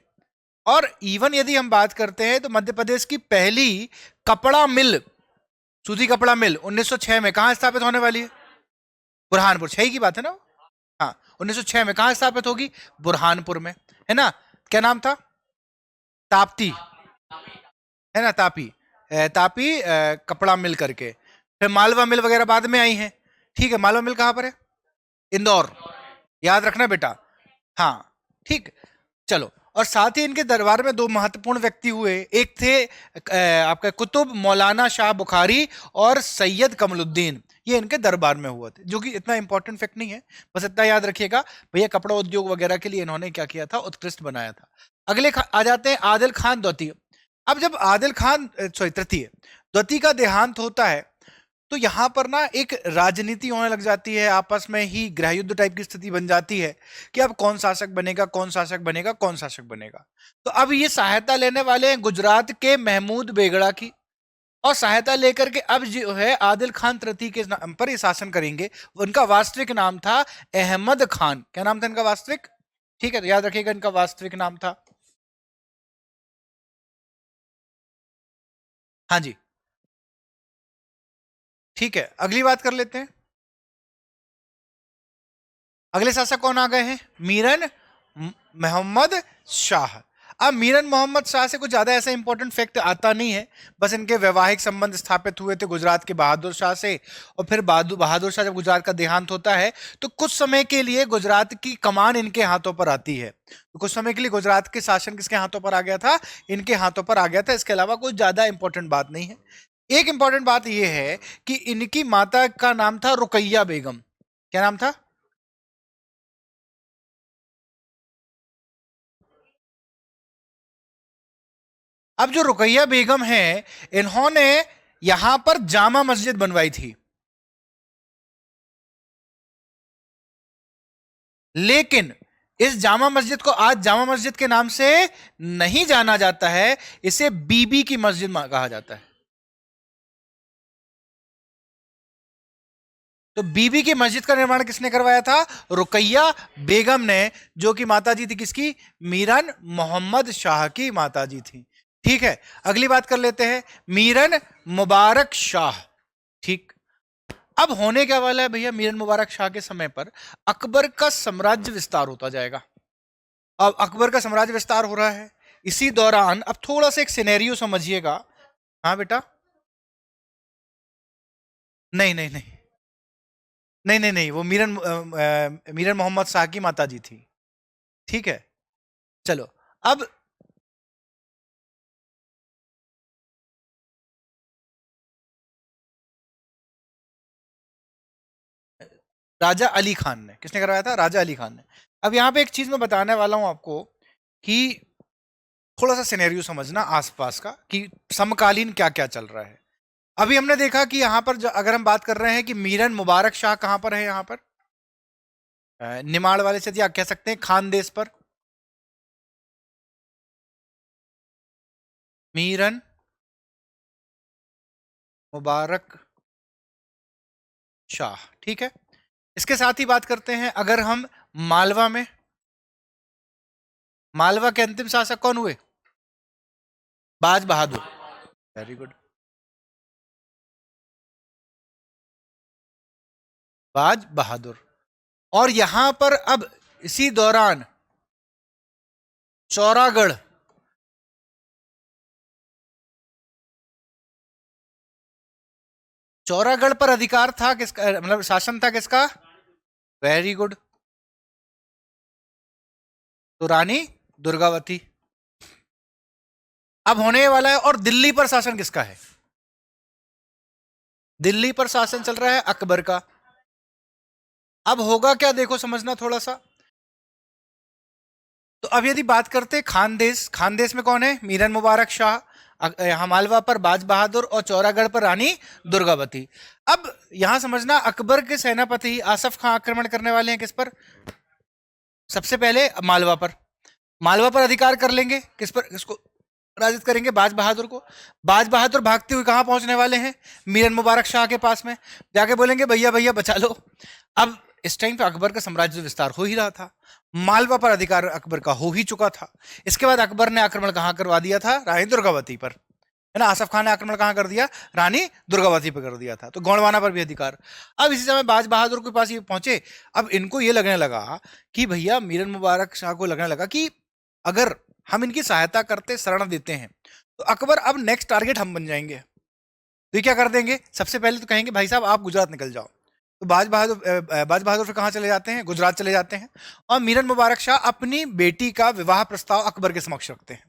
और इवन यदि हम बात करते हैं तो मध्य प्रदेश की पहली कपड़ा मिल, सूती कपड़ा मिल 1906 में कहां स्थापित होने वाली है? बुरहानपुर। 6 की बात है ना? हाँ, 1906 में कहां स्थापित होगी? बुरहानपुर में, है ना? क्या नाम था? ताप्ती, है ना? तापी, तापी कपड़ा मिल करके। फिर मालवा मिल वगैरह बाद में आई है। ठीक है, मालवा मिल कहां पर है? इंदौर, याद रखना बेटा। हाँ, ठीक, चलो। और साथ ही इनके दरबार में दो महत्वपूर्ण व्यक्ति हुए। एक थे आपका कुतुब मौलाना शाह बुखारी और सैयद कमलुद्दीन। ये इनके दरबार में हुआ थे, जो कि इतना इंपॉर्टेंट फैक्ट नहीं है, बस इतना याद रखिएगा भैया कपड़ा उद्योग वगैरह के लिए इन्होंने क्या किया था? उत्कृष्ट बनाया था। अगले आ जाते हैं आदिल खान द्वितीय। अब जब आदिल खान तृतीय द्वितीय का देहांत होता है तो यहां पर ना एक राजनीति होने लग जाती है, आपस में ही गृह युद्ध टाइप की स्थिति बन जाती है कि अब कौन शासक बनेगा, कौन शासक बनेगा, कौन शासक बनेगा। तो अब ये सहायता लेने वाले हैं गुजरात के महमूद बेगड़ा की, और सहायता लेकर के अब जो है आदिल खान तृतीय के नाम पर ये शासन करेंगे। उनका वास्तविक नाम था अहमद खान। क्या नाम था इनका वास्तविक? ठीक है, तो याद रखिएगा इनका वास्तविक नाम था, हाँ जी, ठीक है। अगली बात कर लेते हैं। अगले शासक कौन आ गए हैं? मीरन मोहम्मद शाह। अब मीरन मोहम्मद शाह से कुछ ज्यादा ऐसा इंपॉर्टेंट फैक्ट आता नहीं है, बस इनके वैवाहिक संबंध स्थापित हुए थे गुजरात के बहादुर शाह से। और फिर बहादुर शाह जब गुजरात का देहांत होता है तो कुछ समय के लिए गुजरात की कमान इनके हाथों पर आती है। तो कुछ समय के लिए गुजरात के शासन किसके हाथों पर आ गया था? इनके हाथों पर आ गया था। इसके अलावा कोई ज्यादा इंपॉर्टेंट बात नहीं है। एक इंपॉर्टेंट बात यह है कि इनकी माता का नाम था रुकैया बेगम। क्या नाम था? अब जो रुकैया बेगम है, इन्होंने यहां पर जामा मस्जिद बनवाई थी, लेकिन इस जामा मस्जिद को आज जामा मस्जिद के नाम से नहीं जाना जाता है, इसे बीबी की मस्जिद कहा जाता है। तो बीबी की मस्जिद का निर्माण किसने करवाया था? रुकैया बेगम ने, जो कि माताजी थी किसकी? मीरन मोहम्मद शाह की माताजी थी। ठीक है, अगली बात कर लेते हैं मीरन मुबारक शाह। ठीक। अब होने क्या वाला है भैया, मीर मुबारक शाह के समय पर अकबर का साम्राज्य विस्तार होता जाएगा। अब अकबर का साम्राज्य विस्तार हो रहा है, इसी दौरान अब थोड़ा सा एक सिनेरियो समझिएगा। हाँ बेटा, नहीं नहीं नहीं नहीं नहीं नहीं, वो मीरन मोहम्मद शाह की माता जी थी। ठीक है, चलो। अब राजा अली खान ने, किसने करवाया था? राजा अली खान ने। अब यहां पे एक चीज मैं बताने वाला हूं आपको कि थोड़ा सा सिनेरियो समझना आसपास का, कि समकालीन क्या क्या चल रहा है। अभी हमने देखा कि यहां पर अगर हम बात कर रहे हैं कि मीरन मुबारक शाह कहां पर है, यहां पर निमाड़ वाले क्षेत्र, या कह सकते हैं खानदेश पर। मीरन मुबारक शाह, ठीक है। इसके साथ ही बात करते हैं अगर हम मालवा में, मालवा के अंतिम शासक कौन हुए? बाज बहादुर। वेरी गुड, बाज बहादुर। और यहां पर अब इसी दौरान चौरागढ़, चौरागढ़ पर अधिकार था किसका, मतलब शासन था किसका? वेरी गुड, तो रानी दुर्गावती। अब होने वाला है, और दिल्ली पर शासन किसका है? दिल्ली पर शासन चल रहा है अकबर का। अब होगा क्या, देखो समझना थोड़ा सा। तो अब यदि बात करते खानदेश, खानदेश में कौन है? मीरन मुबारक शाह, यहाँ मालवा पर बाज बहादुर, और चौरागढ़ पर रानी दुर्गावती। अब यहां समझना, अकबर के सेनापति आसफ खां आक्रमण करने वाले हैं किस पर? सबसे पहले मालवा पर। मालवा पर अधिकार कर लेंगे, किस पर? किसको पराजित करेंगे? बाज बहादुर को। बाज बहादुर भागते हुए कहां पहुंचने वाले हैं? मीरन मुबारक शाह के पास में, जाके बोलेंगे भैया भैया बचा लो। अब इस टाइम पे अकबर का साम्राज्य विस्तार हो ही रहा था, मालवा पर अधिकार अकबर का हो ही चुका था। इसके बाद अकबर ने आक्रमण कहां करवा दिया था? रानी दुर्गावती पर, है ना। आसफ खान ने आक्रमण कहां कर दिया? रानी दुर्गावती पर कर दिया था। तो गोंडवाना पर भी अधिकार। अब इसी समय बाज बहादुर के पास ये पहुंचे। अब इनको ये लगने लगा कि भैया, मीरन मुबारक शाह को लगने लगा कि अगर हम इनकी सहायता करते, शरण देते हैं, तो अकबर अब नेक्स्ट टारगेट हम बन जाएंगे। तो ये क्या कर देंगे? सबसे पहले तो कहेंगे भाई साहब आप गुजरात निकल जाओ। तो बाज बहादुर फिर कहां चले जाते हैं? गुजरात चले जाते हैं। और मीरन मुबारक शाह अपनी बेटी का विवाह प्रस्ताव अकबर के समक्ष रखते हैं।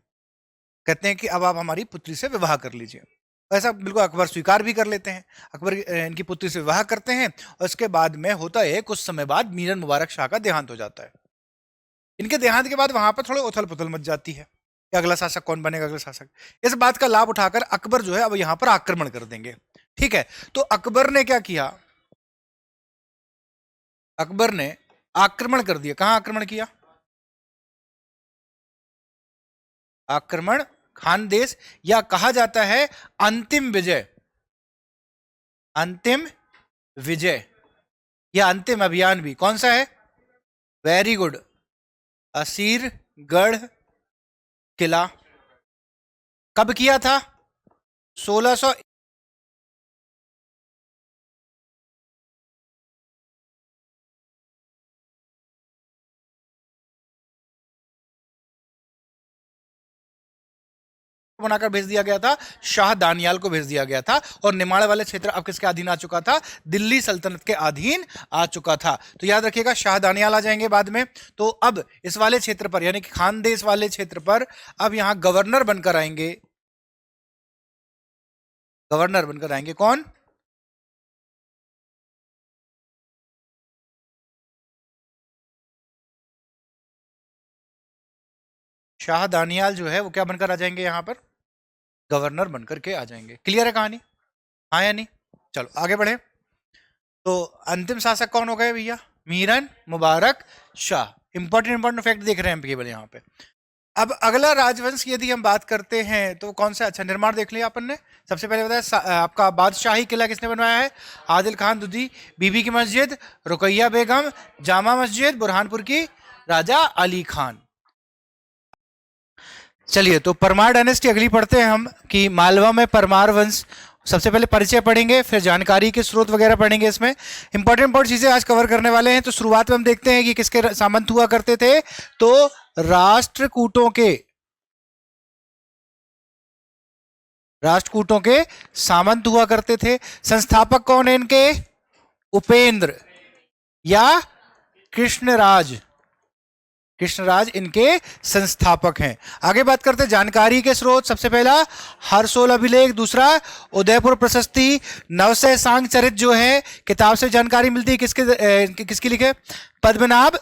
कहते हैं कि अब आप हमारी पुत्री से विवाह कर लीजिए। ऐसा बिल्कुल अकबर स्वीकार भी कर लेते हैं। अकबर इनकी पुत्री से विवाह करते हैं, और उसके बाद में होता है कुछ समय बाद मीरन मुबारक शाह का देहांत हो जाता है। इनके देहांत के बाद वहां पर थोड़ी उथल पुथल मच जाती है कि अगला शासक कौन बनेगा, अगला शासक। इस बात का लाभ उठाकर अकबर जो है अब यहां पर आक्रमण कर देंगे। ठीक है, तो अकबर ने क्या किया? अकबर ने आक्रमण कर दिया। कहां आक्रमण किया? आक्रमण खानदेश, या कहा जाता है अंतिम विजय, अंतिम विजय, या अंतिम अभियान भी। कौन सा है? वेरी गुड, असीरगढ़ किला। कब किया था? 1600। बनाकर भेज दिया गया था, शाह दानियाल को भेज दिया गया था। और निमाड़ वाले क्षेत्र अब किसके अधीन आ चुका था? दिल्ली सल्तनत के अधीन आ चुका था। तो याद रखिएगा, शाह दानियाल आ जाएंगे बाद में। तो अब इस वाले क्षेत्र पर, यानी कि खानदेश वाले क्षेत्र पर, अब यहां गवर्नर बनकर आएंगे। गवर्नर बनकर आएंगे कौन? शाह दानियाल जो है वो क्या बनकर आ जाएंगे? यहां पर गवर्नर बनकर के आ जाएंगे। क्लियर है कहानी? हाँ या नहीं? चलो आगे बढ़े। तो अंतिम शासक कौन हो गए भैया? मीरन मुबारक शाह। इंपॉर्टेंट फैक्ट देख रहे हैं केवल यहाँ पे। अब अगला राजवंश की यदि हम बात करते हैं तो कौन सा? अच्छा, निर्माण देख लिया अपन ने। सबसे पहले बताया आपका बादशाही किला किसने बनवाया है? आदिल खान दुधी। बीबी की मस्जिद रुकैया बेगम। जामा मस्जिद बुरहानपुर की राजा अली खान। चलिए, तो परमार डायनेस्टी अगली पढ़ते हैं हम, कि मालवा में परमार वंश सबसे पहले परिचय पढ़ेंगे, फिर जानकारी के स्रोत वगैरह पढ़ेंगे। इसमें इंपॉर्टेंट चीजें आज कवर करने वाले हैं। तो शुरुआत में हम देखते हैं कि किसके सामंत हुआ करते थे। तो राष्ट्रकूटों के सामंत हुआ करते थे। संस्थापक कौन है इनके? उपेंद्र या कृष्णराज इनके संस्थापक हैं। आगे बात करते हैं जानकारी के स्रोत। सबसे पहला हर्षोल अभिलेख, दूसरा उदयपुर प्रशस्ति, नवसह सांग चरित जो है किताब से जानकारी मिलती है। किसकी लिखे? Padmanabha,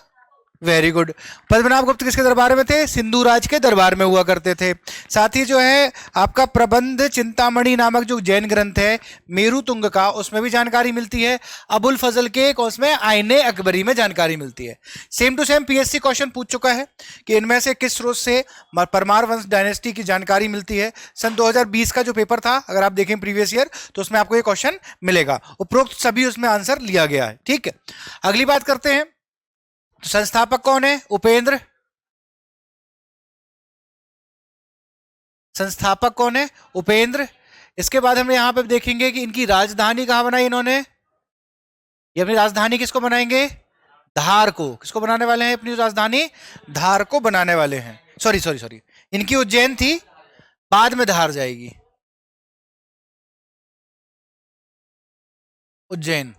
very good. पद्मनाभ गुप्त किसके दरबार में थे? सिंधु राज के दरबार में हुआ करते थे। साथ ही जो है आपका प्रबंध चिंतामणि नामक जो जैन ग्रंथ है मेरु तुंग का, उसमें भी जानकारी मिलती है। अबुल फजल के उसमें आईने अकबरी में जानकारी मिलती है। Same to same PSC question पूछ चुका है कि इनमें से किस स्रोत से परमार वंश डायनेस्टी की जानकारी मिलती है। सन 2020 का जो पेपर था, अगर आप देखें प्रीवियस ईयर, तो उसमें आपको ये क्वेश्चन मिलेगा। उपरोक्त सभी उसमें आंसर लिया गया है। ठीक है, अगली बात करते हैं। तो संस्थापक कौन है? उपेंद्र। संस्थापक कौन है? उपेंद्र। इसके बाद हम यहां पे देखेंगे कि इनकी राजधानी कहां बनाई इन्होंने। ये अपनी राजधानी किसको बनाएंगे? धार को। किसको बनाने वाले हैं अपनी राजधानी? धार को बनाने वाले हैं। सॉरी, इनकी उज्जैन थी, बाद में धार जाएगी। उज्जैन,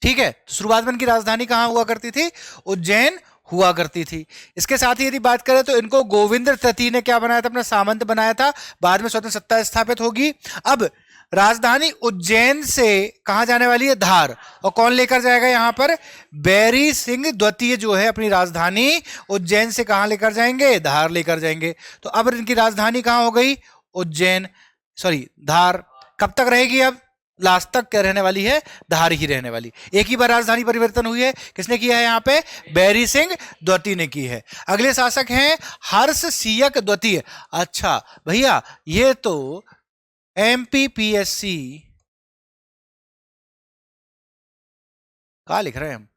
ठीक है। तो शुरुआत में इनकी राजधानी कहां हुआ करती थी? उज्जैन हुआ करती थी। इसके साथ ही यदि बात करें तो इनको गोविंद तृतीय ने क्या बनाया था? अपना सामंत बनाया था। बाद में स्वतंत्र सत्ता स्थापित होगी। अब राजधानी उज्जैन से कहां जाने वाली है? धार। और कौन लेकर जाएगा यहां पर? बैरी सिंह द्वितीय जो है अपनी राजधानी उज्जैन से कहां लेकर जाएंगे? धार लेकर जाएंगे। तो अब इनकी राजधानी कहां हो गई? उज्जैन, धार। कब तक रहेगी? अब लास्ट तक क्या रहने वाली है? धार ही रहने वाली। एक ही बार राजधानी परिवर्तन हुई है। किसने किया है यहां पे? बैरी सिंह द्वितीय ने की है। अगले शासक हैं हर्ष सियक द्वितीय। अच्छा भैया, ये तो एमपीपीएससी कहा लिख रहे हैं हम?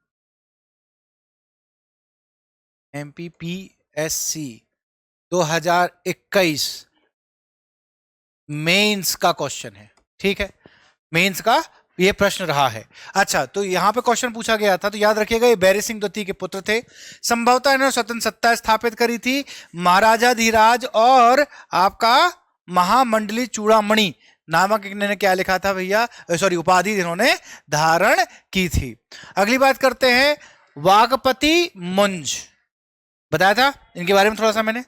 एमपीपीएससी 2021 मेंस का क्वेश्चन है। ठीक है, मेंस का ये प्रश्न रहा है। अच्छा, तो यहां पे क्वेश्चन पूछा गया था, तो याद रखिएगा ये बैरी सिंह द्वितीय के पुत्र थे। संभवतः इन्होंने स्वतंत्र सत्ता स्थापित करी थी। महाराजा धीराज और आपका महामंडली चूड़ामणि नामक इन्होंने क्या लिखा था भैया? उपाधि इन्होंने धारण की थी। अगली बात करते हैं वागपति मुंज। बताया था इनके बारे में थोड़ा सा मैंने।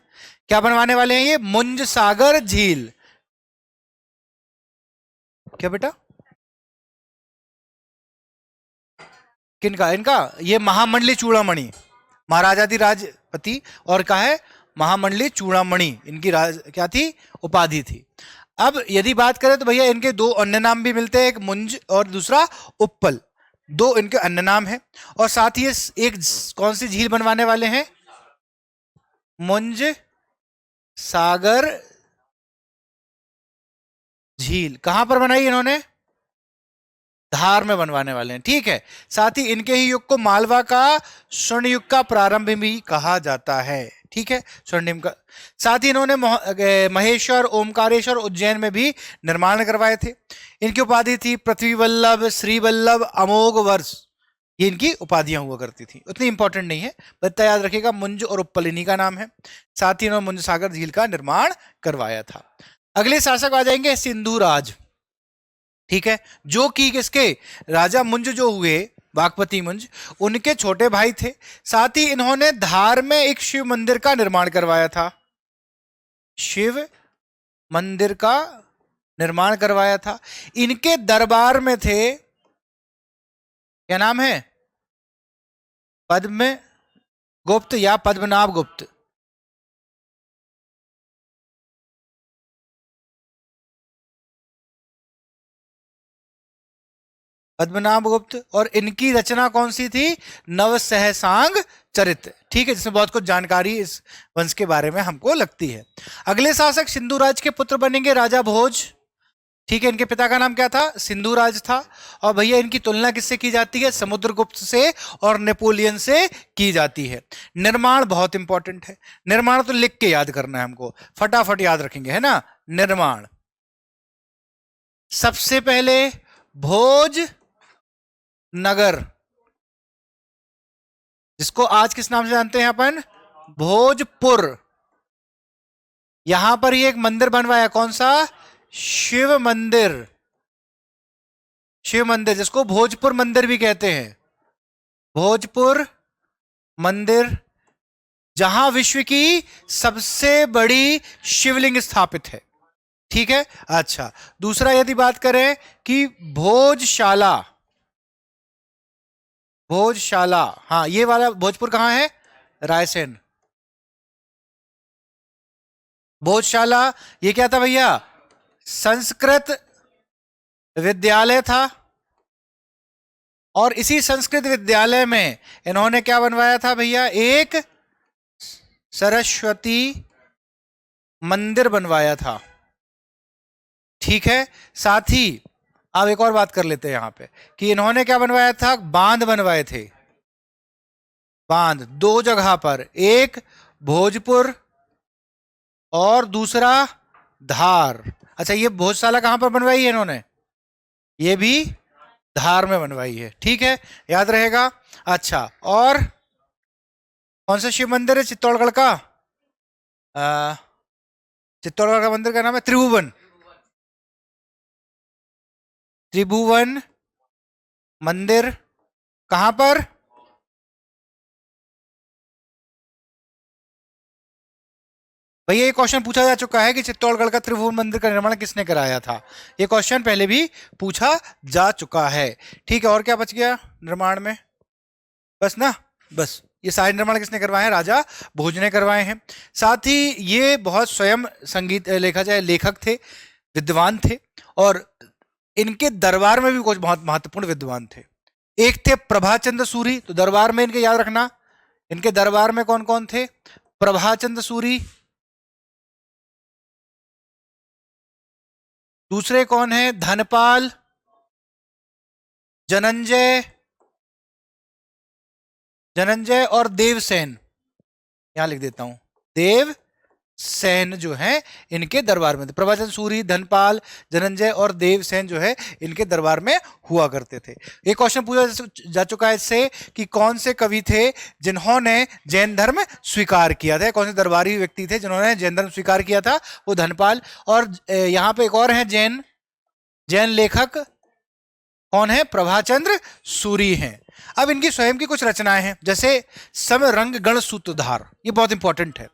क्या बनवाने वाले हैं ये? मुंज सागर झील। क्या बेटा? किनका? इनका ये महामंडली चूड़ामणि, महाराजाधिराजपति और का है महामंडली चूड़ामणि, इनकी क्या थी? उपाधि थी। अब यदि बात करें तो भैया इनके दो अन्य नाम भी मिलते हैं, एक मुंज और दूसरा उप्पल। दो इनके अन्य नाम है। और साथ ही एक कौन सी झील बनवाने वाले हैं? मुंज सागर झील। कहां पर बनाई इन्होंने? धार में बनवाने वाले हैं। ठीक है, साथ ही इनके ही युग को मालवा का स्वर्ण युग का प्रारंभ भी कहा जाता है। ठीक है, स्वर्णिम का। साथ ही इन्होंने महेश्वर, ओमकारेश्वर, उज्जैन में भी निर्माण करवाए थे। इनकी उपाधि थी पृथ्वी वल्लभ, श्री वल्लभ, अमोघ वर्ष। ये इनकी उपाधियां हुआ करती थी, उतनी इंपॉर्टेंट नहीं है, बता याद रखिएगा मुंज और उप्पल इन्हीं का नाम है। साथ ही इन्होंने मुंज सागर झील का निर्माण करवाया था। अगले शासक आ जाएंगे सिंधु राज। ठीक है, जो कि किसके? राजा मुंज जो हुए, वागपति मुंज, उनके छोटे भाई थे। साथ ही इन्होंने धार में एक शिव मंदिर का निर्माण करवाया था। शिव मंदिर का निर्माण करवाया था। इनके दरबार में थे, क्या नाम है? पद्म गुप्त या पद्मनाभ गुप्त। पद्मनाभ गुप्त। और इनकी रचना कौन सी थी? नवसहसांग चरित। ठीक है, जिसमें बहुत कुछ जानकारी इस वंश के बारे में हमको लगती है। अगले शासक सिंधु राज के पुत्र बनेंगे राजा भोज। ठीक है, इनके पिता का नाम क्या था? सिंधु राज था। और भैया इनकी तुलना किससे की जाती है? समुद्रगुप्त से और नेपोलियन से की जाती है। निर्माण बहुत इंपॉर्टेंट है। निर्माण तो लिख के याद करना है हमको, फटाफट याद रखेंगे, है ना? निर्माण सबसे पहले भोज नगर, जिसको आज किस नाम से जानते हैं अपन, भोजपुर। यहां पर ही एक मंदिर बनवाया, कौन सा, शिव मंदिर, शिव मंदिर जिसको भोजपुर मंदिर भी कहते हैं, भोजपुर मंदिर, जहां विश्व की सबसे बड़ी शिवलिंग स्थापित है। ठीक है। अच्छा, दूसरा यदि बात करें कि भोजशाला, भोजशाला, हाँ ये वाला भोजपुर कहां है, रायसेन। भोजशाला ये क्या था भैया, संस्कृत विद्यालय था, और इसी संस्कृत विद्यालय में इन्होंने क्या बनवाया था भैया, एक सरस्वती मंदिर बनवाया था। ठीक है। साथ ही अब एक और बात कर लेते हैं यहां पे कि इन्होंने क्या बनवाया था, बांध बनवाए थे, बांध दो जगह पर, एक भोजपुर और दूसरा धार। अच्छा, ये भोजशाला कहां पर बनवाई है इन्होंने, ये भी धार में बनवाई है। ठीक है, याद रहेगा। अच्छा, और कौन सा शिव मंदिर है चित्तौड़गढ़ का, चित्तौड़गढ़ का मंदिर का नाम है त्रिभुवन, त्रिभुवन मंदिर, कहां पर, भैया ये क्वेश्चन पूछा जा चुका है कि चित्तौड़गढ़ का त्रिभुवन मंदिर का निर्माण किसने कराया था, ये क्वेश्चन पहले भी पूछा जा चुका है। ठीक है, और क्या बच गया निर्माण में, बस ना, बस ये सारे निर्माण किसने करवाए हैं, राजा भोज ने करवाए हैं। साथ ही ये बहुत स्वयं संगीत लिखा जाए लेखक थे, विद्वान थे, और इनके दरबार में भी कुछ बहुत महत्वपूर्ण विद्वान थे। एक थे प्रभाचंद्र सूरी, तो दरबार में इनके याद रखना, इनके दरबार में कौन कौन थे, प्रभाचंद्र सूरी, दूसरे कौन है, धनपाल, जनंजय, जनंजय और देवसेन, यहां लिख देता हूं, देव सेन जो है इनके दरबार में थे। प्रभाचंद्र सूरी, धनपाल, जनंजय और देवसेन जो है इनके दरबार में हुआ करते थे। एक क्वेश्चन पूछा जा चुका है इससे कि कौन से कवि थे जिन्होंने जैन धर्म स्वीकार किया था, कौन से दरबारी व्यक्ति थे जिन्होंने जैन धर्म स्वीकार किया था, वो धनपाल। और यहां पे एक और है जैन, जैन लेखक कौन है, प्रभाचंद्र सूरी हैं। अब इनकी स्वयं की कुछ रचनाएं हैं, जैसे समरंग गण सूत्रधार, ये बहुत इंपॉर्टेंट है,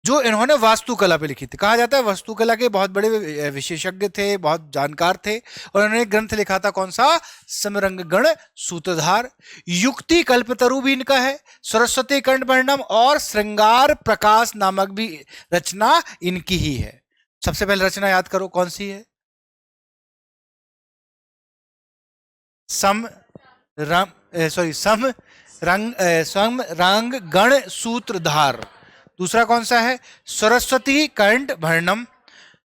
जो इन्होंने वास्तुकला पे लिखी थी। कहा जाता है वास्तुकला के बहुत बड़े विशेषज्ञ थे, बहुत जानकार थे, और इन्होंने एक ग्रंथ लिखा था, कौन सा, समरंग गण सूत्रधार। युक्ति कल्पतरु भी इनका है, सरस्वती कंठभरणम और श्रृंगार प्रकाश नामक भी रचना इनकी ही है। सबसे पहले रचना याद करो कौन सी है, सम रंग गण सूत्रधार। दूसरा कौन सा है, सरस्वती कंठ भरणम।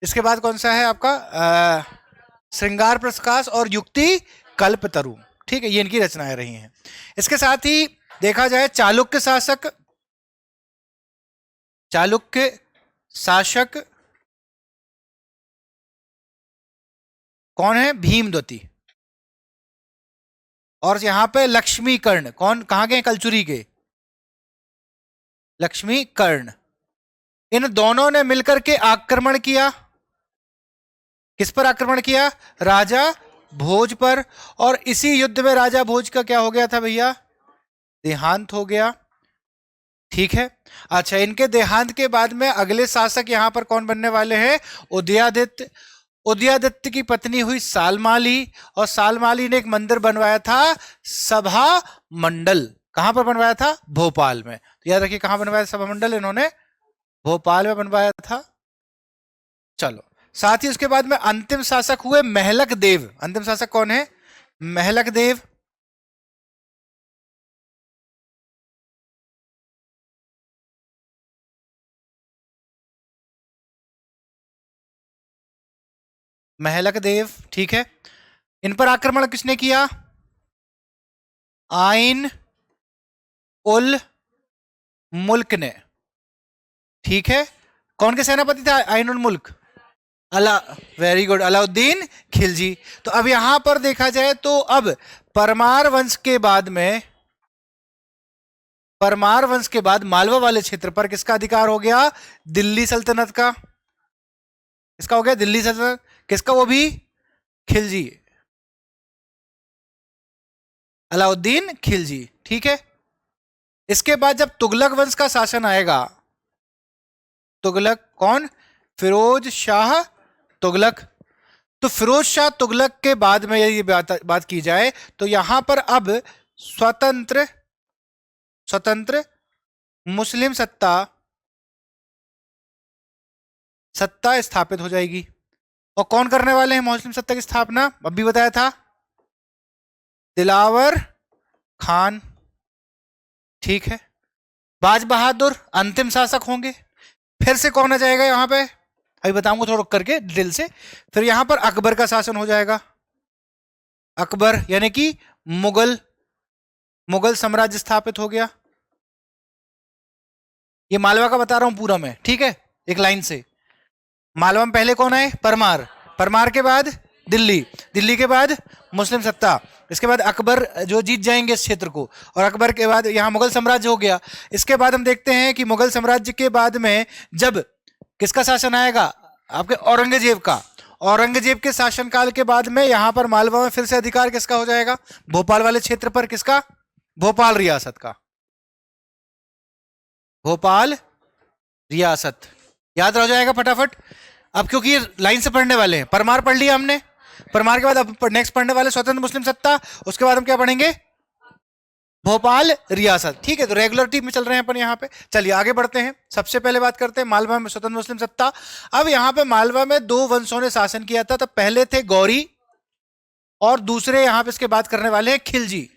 इसके बाद कौन सा है आपका, श्रृंगार प्रकाश और युक्ति कल्पतरु। ठीक है, ये इनकी रचनाएं रही हैं। इसके साथ ही देखा जाए चालुक्य शासक, चालुक्य शासक कौन है, भीमद्वती। और यहां पे लक्ष्मी कर्ण, कौन, कहां के, कलचुरी के लक्ष्मी कर्ण। इन दोनों ने मिलकर के आक्रमण किया, किस पर आक्रमण किया, राजा भोज पर। और इसी युद्ध में राजा भोज का क्या हो गया था भैया, देहांत हो गया। ठीक है। अच्छा, इनके देहांत के बाद में अगले शासक यहां पर कौन बनने वाले हैं, उदयादित्य। उदयादित्य की पत्नी हुई सालमाली, और सालमाली ने एक मंदिर बनवाया था, सभा मंडल। कहां पर बनवाया था, भोपाल में। तो याद रखिए कहां बनवाया सभा मंडल, इन्होंने भोपाल में बनवाया था। चलो, साथ ही उसके बाद में अंतिम शासक हुए महलक देव। अंतिम शासक कौन है, महलक देव। महलक देव, ठीक है। इन पर आक्रमण किसने किया, आइन उल मुल्क ने। ठीक है, कौन के सेनापति थे आइन उल मुल्क, अला वेरी गुड, अलाउद्दीन खिलजी। तो अब यहां पर देखा जाए तो अब परमार वंश के बाद में, परमार वंश के बाद मालवा वाले क्षेत्र पर किसका अधिकार हो गया? दिल्ली सल्तनत का। किसका हो गया? दिल्ली सल्तनत। किसका? वो भी खिलजी, अलाउद्दीन खिलजी। ठीक है। इसके बाद जब तुगलक वंश का शासन आएगा, तुगलक कौन? फिरोज शाह तुगलक। तो फिरोज शाह तुगलक के बाद में यदि बात की जाए तो यहां पर अब स्वतंत्र स्वतंत्र मुस्लिम सत्ता स्थापित हो जाएगी। और कौन करने वाले हैं मुस्लिम सत्ता की स्थापना? अभी बताया था, दिलावर खान। ठीक है। बाज बहादुर अंतिम शासक होंगे। फिर से कौन आ जाएगा यहां पे? अभी बताऊंगा थोड़ा रुक करके डिटेल से। फिर यहां पर अकबर का शासन हो जाएगा। अकबर यानी कि मुगल साम्राज्य स्थापित हो गया। ये मालवा का बता रहा हूं पूरा मैं, ठीक है, एक लाइन से। मालवा में पहले कौन आए? परमार। परमार के बाद दिल्ली। दिल्ली के बाद मुस्लिम सत्ता। इसके बाद अकबर जो जीत जाएंगे इस क्षेत्र को, और अकबर के बाद यहां मुगल साम्राज्य हो गया। इसके बाद हम देखते हैं कि मुगल साम्राज्य के बाद में जब किसका शासन आएगा? आपके औरंगजेब का। औरंगजेब के शासनकाल के बाद में यहां पर मालवा में फिर से अधिकार किसका हो जाएगा? भोपाल वाले क्षेत्र पर। किसका? भोपाल रियासत का। भोपाल रियासत याद रह जाएगा फटाफट। अब क्योंकि ये लाइन से पढ़ने वाले हैं, परमार पढ़ लिया हमने। परमार के बाद अब नेक्स्ट पढ़ने वाले स्वतंत्र मुस्लिम सत्ता। उसके बाद हम क्या पढ़ेंगे? भोपाल रियासत। ठीक है, तो रेगुलरिटी में चल रहे हैं अपन यहां पे। चलिए आगे बढ़ते हैं। सबसे पहले बात करते हैं मालवा में स्वतंत्र मुस्लिम सत्ता। अब यहां पे मालवा में दो वंशों ने शासन किया था। तो पहले थे गौरी और दूसरे यहां पे इसके बात करने वाले हैं खिलजी।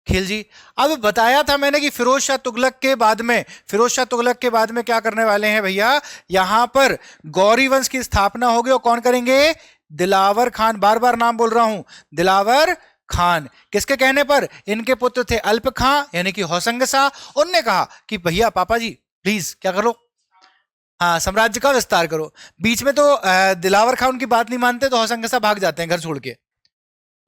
खिलजी। अब बताया था मैंने कि फिरोज शाह तुगलक के बाद में, फिरोज शाह तुगलक के बाद में क्या करने वाले हैं भैया? यहां पर गौरी वंश की स्थापना होगी। और कौन करेंगे? दिलावर खान। बार बार नाम बोल रहा हूं, दिलावर खान। किसके कहने पर? इनके पुत्र थे अल्प खां यानी कि होशंग शाह। उनने कहा कि भैया पापा जी प्लीज क्या करो, हाँ साम्राज्य का विस्तार करो। बीच में तो दिलावर खान उनकी बात नहीं मानते, तो होशंग शाह भाग जाते हैं घर छोड़ के।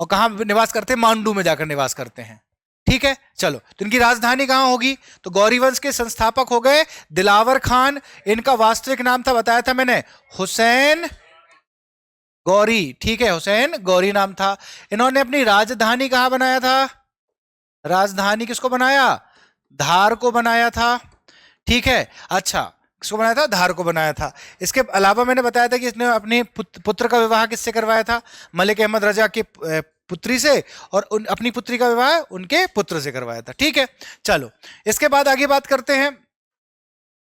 और कहां निवास करते हैं? मांडू में जाकर निवास करते हैं। ठीक है, चलो। तो इनकी राजधानी कहां होगी? तो गौरी वंश के संस्थापक हो गए दिलावर खान। इनका वास्तविक नाम था, बताया था मैंने, हुसैन गौरी। ठीक है, हुसैन गौरी नाम था। इन्होंने अपनी राजधानी कहां बनाया था? राजधानी किसको बनाया? धार को बनाया था। ठीक है, अच्छा, किसको बनाया था? धार को बनाया था। इसके अलावा मैंने बताया था कि इसने अपने पुत्र का विवाह किससे करवाया था? मलिक अहमद रजा के पुत्री से, और अपनी पुत्री का विवाह उनके पुत्र से करवाया था। ठीक है, चलो इसके बाद आगे बात करते हैं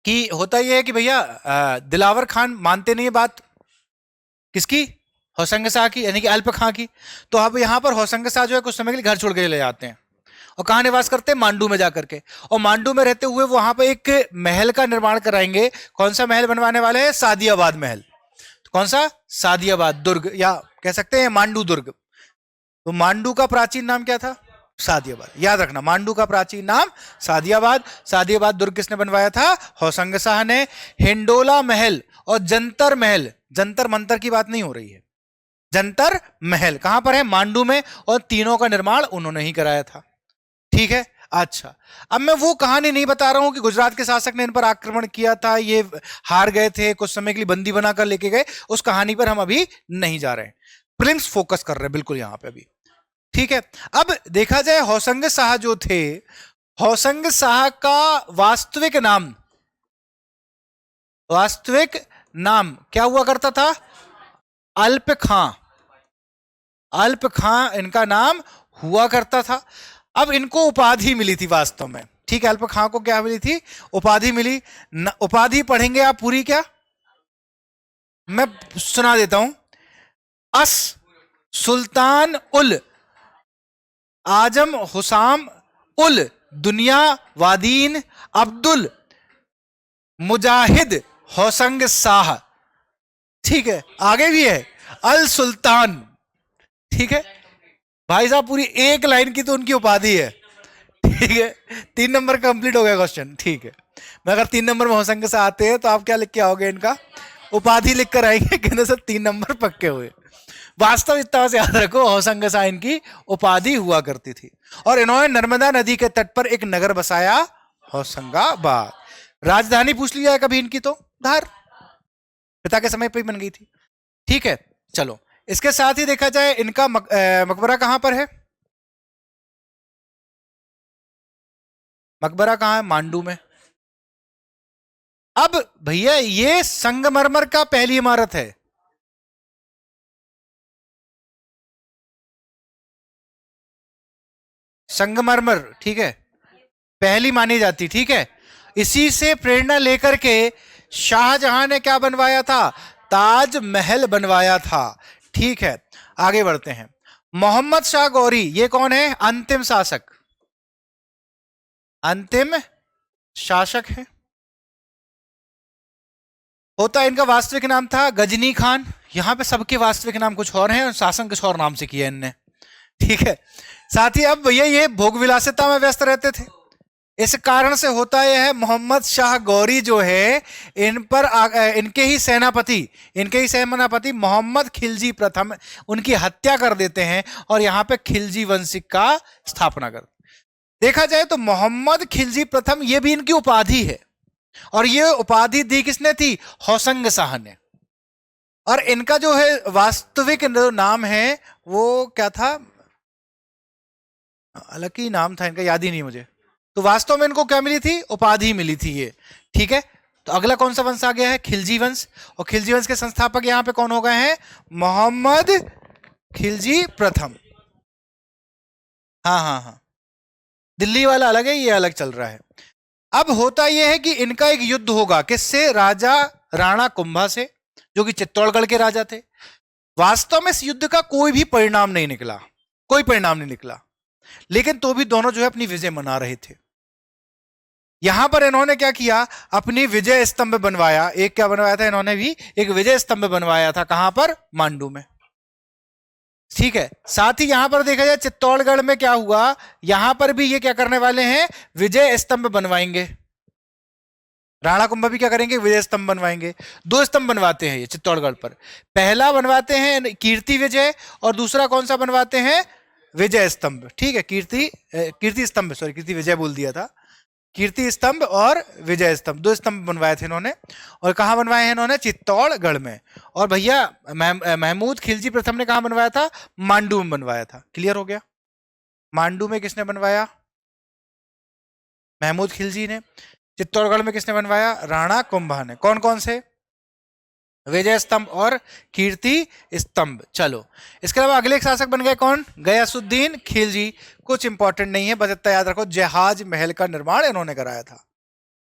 कि होता यह है कि भैया दिलावर खान मानते नहीं है बात किसकी? होशंग शाह की, यानी कि अल्प खां की। तो अब यहां पर होशंग शाह जो है कुछ समय के लिए घर छोड़ के चले जाते हैं और कहां निवास करते हैं? मांडू में जाकर के। और मांडू में रहते हुए वहां पर एक महल का निर्माण कराएंगे। कौन सा महल बनवाने वाले हैं? सादियाबाद महल। तो कौन सा? सादियाबाद दुर्ग, या कह सकते हैं मांडू दुर्ग। तो मांडू का प्राचीन नाम क्या था? सादियाबाद। याद रखना, मांडू का प्राचीन नाम सादियाबाद। सादियाबाद दुर्ग किसने बनवाया था? होशंग शाह ने। हिंडोला महल और जंतर महल, जंतर मंतर की बात नहीं हो रही है, जंतर महल कहां पर है? मांडू में। और तीनों का निर्माण उन्होंने ही कराया था। ठीक है, अच्छा। अब मैं वो कहानी नहीं बता रहा हूं कि गुजरात के शासक ने इन पर आक्रमण किया था, ये हार गए थे, कुछ समय के लिए बंदी बनाकर लेके गए। उस कहानी पर हम अभी नहीं जा रहे हैं, प्रिलिम्स फोकस कर रहे हैं बिल्कुल यहां पे अभी। ठीक है, अब देखा जाए होशंग शाह जो थे, होशंग शाह का वास्तविक नाम क्या हुआ करता था? अल्प खां। अल्प खां इनका नाम हुआ करता था। अब इनको उपाधि मिली थी वास्तव में। ठीक है, अल्प खां को क्या मिली थी? उपाधि मिली। उपाधि पढ़ेंगे आप पूरी क्या? मैं सुना देता हूं। अस सुल्तान उल आजम हुसाम उल दुनिया वादीन अब्दुल मुजाहिद होशंग शाह। ठीक है, आगे भी है अल सुल्तान। ठीक है भाई साहब, पूरी एक लाइन की तो उनकी उपाधि है। ठीक है, 3 नंबर कंप्लीट हो गया क्वेश्चन। ठीक है, मैं अगर 3 नंबर में होशंग शाह आते हैं तो आप क्या लिख के आओगे? इनका उपाधि लिख कर आएंगे, कहने से 3 नंबर पक्के हुए। वास्तविकता से याद रखो, होशंगाबाद इनकी उपाधि हुआ करती थी। और इन्होंने नर्मदा नदी के तट पर एक नगर बसाया, होशंगाबाद। राजधानी पूछ लिया है कभी इनकी तो धार, पिता के समय पर ही बन गई थी। ठीक है, चलो इसके साथ ही देखा जाए इनका मकबरा कहां पर है? मकबरा कहां है? मांडू में। अब भैया ये संगमरमर का पहली इमारत है। संगमरमर, ठीक है, पहली मानी जाती, ठीक है। इसी से प्रेरणा लेकर के शाहजहां ने क्या बनवाया था? ताजमहल बनवाया था। ठीक है, आगे बढ़ते हैं। मोहम्मद शाह गौरी, ये कौन है? अंतिम शासक, अंतिम शासक है। होता इनका वास्तविक नाम था गजनी खान। यहां पे सबके वास्तविक नाम कुछ और हैं और शासन कुछ और नाम से किया इनने, ठीक है। साथ ही अब भैया ये भोग विलासिता में व्यस्त रहते थे, इस कारण से होता यह है मोहम्मद शाह गौरी जो है इन पर इनके ही सेनापति मोहम्मद खिलजी प्रथम उनकी हत्या कर देते हैं और यहां पे खिलजी वंश का स्थापना कर। देखा जाए तो मोहम्मद खिलजी प्रथम ये भी इनकी उपाधि है, और ये उपाधि दी किसने थी? होशंग शाह ने। और इनका जो है वास्तविक नाम है वो क्या था? अलग ही नाम था इनका, याद ही नहीं मुझे। तो वास्तव में इनको क्या मिली थी? उपाधि मिली थी ये, ठीक है। तो अगला कौन सा वंश आ गया है? खिलजी वंश। और खिलजी वंश के संस्थापक यहां पे कौन हो गए हैं? मोहम्मद खिलजी प्रथम। हाँ हाँ हाँ, दिल्ली वाला अलग है, ये अलग चल रहा है। अब होता यह है कि इनका एक युद्ध होगा, किससे? राजा राणा कुंभा से, जो कि चित्तौड़गढ़ के राजा थे। वास्तव में इस युद्ध का कोई भी परिणाम नहीं निकला, कोई परिणाम नहीं निकला, लेकिन तो भी दोनों जो है अपनी विजय मना रहे थे। यहां पर इन्होंने क्या किया? अपनी विजय स्तंभ बनवाया। एक क्या बनवाया था इन्होंने भी? एक विजय स्तंभ बनवाया था। कहां पर? मांडू में, ठीक है। साथ ही यहां पर देखा जाए चित्तौड़गढ़ में क्या हुआ, यहां पर भी ये क्या करने वाले हैं? विजय स्तंभ बनवाएंगे। राणा कुंभा भी क्या करेंगे? विजय स्तंभ बनवाएंगे। 2 स्तंभ बनवाते हैं ये चित्तौड़गढ़ पर। पहला बनवाते हैं कीर्ति विजय, और दूसरा कौन सा बनवाते हैं? विजय स्तंभ, ठीक है। कीर्ति स्तंभ, सॉरी, कीर्ति विजय बोल दिया था। कीर्ति स्तंभ और विजय स्तंभ, 2 स्तंभ बनवाए थे इन्होंने। और कहां बनवाए हैं इन्होंने? चित्तौड़गढ़ में। और भैया महमूद खिलजी प्रथम ने कहां बनवाया था? मांडू में बनवाया था। क्लियर हो गया? मांडू में किसने बनवाया? महमूद खिलजी ने। चित्तौड़गढ़ में किसने बनवाया? राणा कुंभा ने। कौन कौन से? विजय स्तंभ और कीर्ति स्तंभ। चलो, इसके अलावा अगले शासक बन गए कौन? गयासुद्दीन खिलजी। कुछ इंपॉर्टेंट नहीं है, बस इतना याद रखो, जहाज महल का निर्माण इन्होंने कराया था।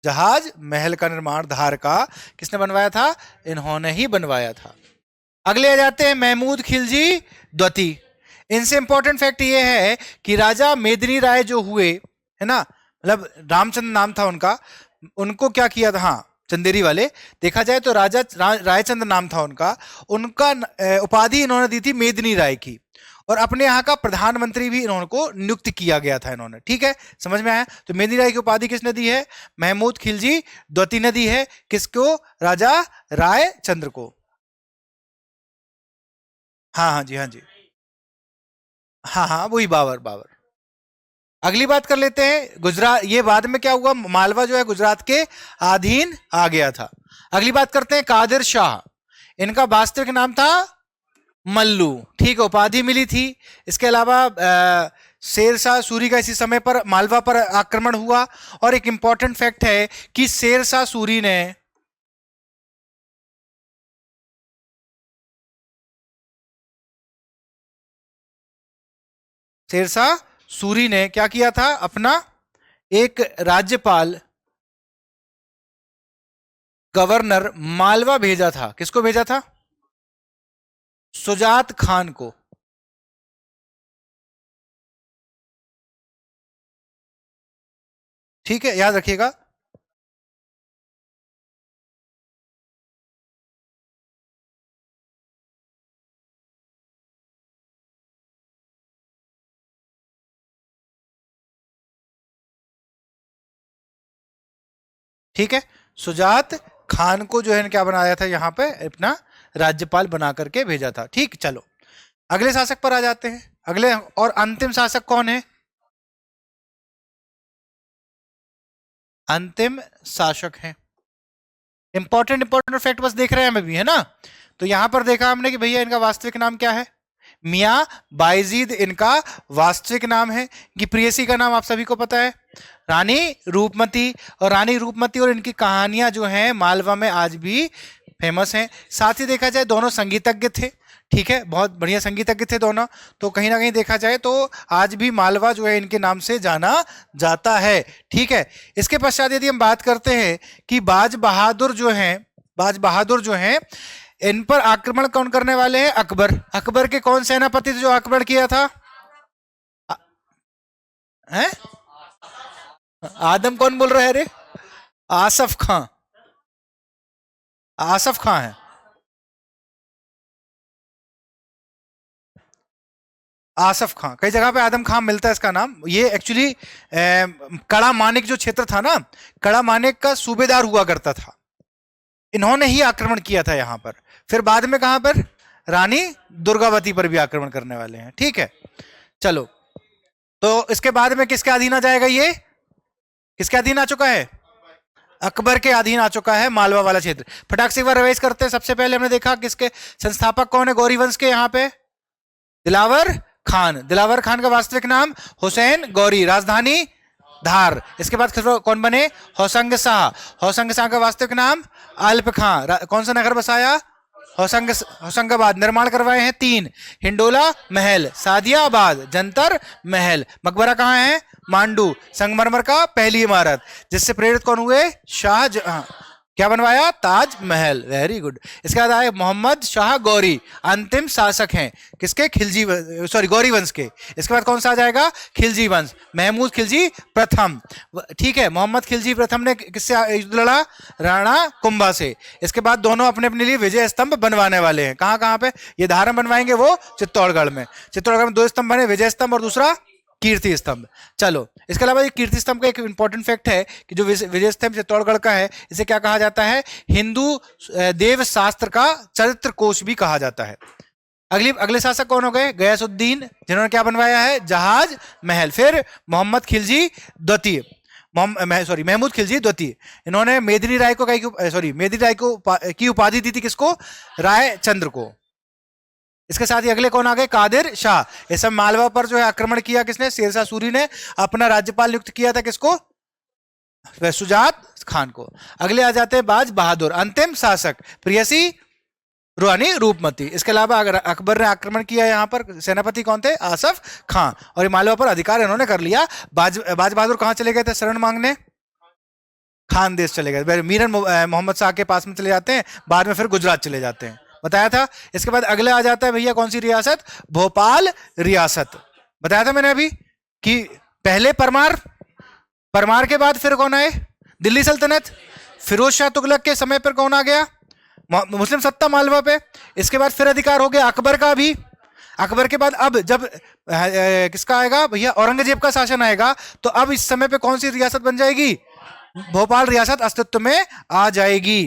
जहाज महल का निर्माण धार का किसने बनवाया था? इन्होंने ही बनवाया था। अगले आ जाते हैं महमूद खिलजी द्वितीय। इनसे इंपॉर्टेंट फैक्ट ये है कि राजा मेदिनी राय जो हुए, है ना, मतलब रामचंद्र नाम था उनका, उनको क्या किया था? हाँ, चंदेरी वाले। देखा जाए तो राजा रायचंद्र नाम था उनका। उनका उपाधि इन्होंने दी थी मेदिनी राय की, और अपने यहाँ का प्रधानमंत्री भी इन्होंने नियुक्त किया गया था इन्होंने, ठीक है। समझ में आया? तो मेदिनी राय की उपाधि किसने दी है? महमूद खिलजी द्वितीय ने दी है। किसको? राजा रायचंद्र को। हाँ हाँ जी, हाँ जी, हाँ हाँ, वही बाबर बाबर। अगली बात कर लेते हैं गुजरात। ये बाद में क्या हुआ? मालवा जो है गुजरात के अधीन आ गया था। अगली बात करते हैं कादिर शाह। इनका वास्तविक नाम था मल्लू, ठीक है, उपाधि मिली थी। इसके अलावा शेरशाह सूरी का इसी समय पर मालवा पर आक्रमण हुआ। और एक इंपॉर्टेंट फैक्ट है कि शेरशाह सूरी ने क्या किया था? अपना एक राज्यपाल, गवर्नर मालवा भेजा था। किसको भेजा था? सुजात खान को। ठीक है, याद रखिएगा। ठीक है, सुजात खान को जो है क्या बनाया था यहाँ पे अपना राज्यपाल बना करके भेजा था। ठीक, चलो अगले शासक पर आ जाते हैं। अगले और अंतिम शासक कौन है? अंतिम शासक है, इंपॉर्टेंट फैक्ट बस देख रहे हैं हम अभी, है ना। तो यहां पर देखा हमने कि भैया इनका वास्तविक नाम क्या है, मियां बायजीद इनका वास्तविक नाम है। कि प्रेयसी का नाम आप सभी को पता है, रानी रूपमती। और रानी रूपमती और इनकी कहानियां जो हैं मालवा में आज भी फेमस हैं। साथ ही देखा जाए दोनों संगीतज्ञ थे, ठीक है, बहुत बढ़िया संगीतज्ञ थे दोनों। तो कहीं ना कहीं देखा जाए तो आज भी मालवा जो है इनके नाम से जाना जाता है। ठीक है, इसके पश्चात यदि हम बात करते हैं कि बाज बहादुर जो हैं इन पर आक्रमण कौन करने वाले हैं? अकबर। अकबर के कौन सेनापति थे जो आक्रमण किया था? हैं? आदम कौन बोल रहा है रे? आसफ खां। आसफ खां है। आसफ खां, कई जगह पे आदम खां मिलता है इसका नाम। ये एक्चुअली कड़ा मानिक जो क्षेत्र था ना, कड़ा मानिक का सूबेदार हुआ करता था। इन्होंने ही आक्रमण किया था यहां पर। फिर बाद में कहां पर? रानी दुर्गावती पर भी आक्रमण करने वाले हैं। ठीक है, चलो तो इसके बाद में किसके अधीन आ जाएगा? ये किसके अधीन आ चुका है? अकबर के अधीन आ चुका है मालवा वाला क्षेत्र। फटाक से एक बार रिवाइज करते हैं। सबसे पहले हमने देखा किसके संस्थापक कौन है गौरी वंश के? यहाँ पे दिलावर खान। दिलावर खान का वास्तविक नाम हुसैन गौरी, राजधानी धार। इसके बाद कौन बने? होशंग शाह। होशंग शाह का वास्तविक नाम अल्प खां। कौन सा नगर बसाया? होशंगाबाद। निर्माण करवाए हैं 3, हिंडोला महल, सादियाबाद, जंतर महल। मकबरा कहाँ है? मांडू। संगमरमर का पहली इमारत, जिससे प्रेरित कौन हुए? शाहजहां। क्या बनवाया? ताज महल। Very good. इसके बाद आए मोहम्मद शाह गौरी, अंतिम शासक हैं किसके? खिलजी, सॉरी गौरी वंश के। इसके बाद कौन सा आ जाएगा? खिलजी वंश, महमूद खिलजी प्रथम। ठीक है, मोहम्मद खिलजी प्रथम ने किससे युद्ध लड़ा? राणा कुंभा से। इसके बाद दोनों अपने अपने लिए विजय स्तंभ बनवाने वाले हैं। कहाँ कहाँ पे? ये धारण बनवाएंगे वो चित्तौड़गढ़ में। चित्तौड़गढ़ में 2 स्तंभ बने, विजय स्तंभ और दूसरा कीर्ति स्तंभ। चलो, इसके अलावा ये कीर्ति स्तंभ का एक इंपॉर्टेंट फैक्ट है कि जो विजय स्तंभ चित्तौड़गढ़ का है, इसे क्या कहा जाता है? हिंदू देव शास्त्र का चरित्र कोश भी कहा जाता है। अगले शासक कौन हो गए? गयासुद्दीन, जिन्होंने क्या बनवाया है? जहाज महल। फिर मोहम्मद खिलजी द्वितीय, महमूद खिलजी द्वितीय। इन्होंने मेदिनी राय को की उपाधि दी थी किसको? राय चंद्र को। इसके साथ ही अगले कौन आ गए? कादिर शाह। ये सब मालवा पर जो है आक्रमण किया किसने? शेरशाह सूरी ने। अपना राज्यपाल नियुक्त किया था किसको? सुजात खान को। अगले आ जाते हैं बाज बहादुर, अंतिम शासक प्रेयसी रानी रूपमती। इसके अलावा अगर अकबर ने आक्रमण किया यहाँ पर, सेनापति कौन थे? आसफ खां। और मालवा पर अधिकार इन्होंने कर लिया। बाज बहादुर कहाँ चले गए थे शरण मांगने? खान देश चले गए। मीरन मोहम्मद शाह के पास में चले जाते हैं, बाद में फिर गुजरात चले जाते हैं, बताया था। इसके बाद अगले आ जाता है भैया कौन सी रियासत? भोपाल रियासत। बताया था मैंने अभी कि पहले परमार के बाद फिर कौन आए? दिल्ली सल्तनत। फिरोज शाह तुगलक के समय पर कौन आ गया? मुस्लिम सत्ता मालवा पे। इसके बाद फिर अधिकार हो गया अकबर का भी। अकबर के बाद अब जब किसका आएगा भैया? औरंगजेब का शासन आएगा। तो अब इस समय पे कौन सी रियासत बन जाएगी? भोपाल रियासत अस्तित्व में आ जाएगी।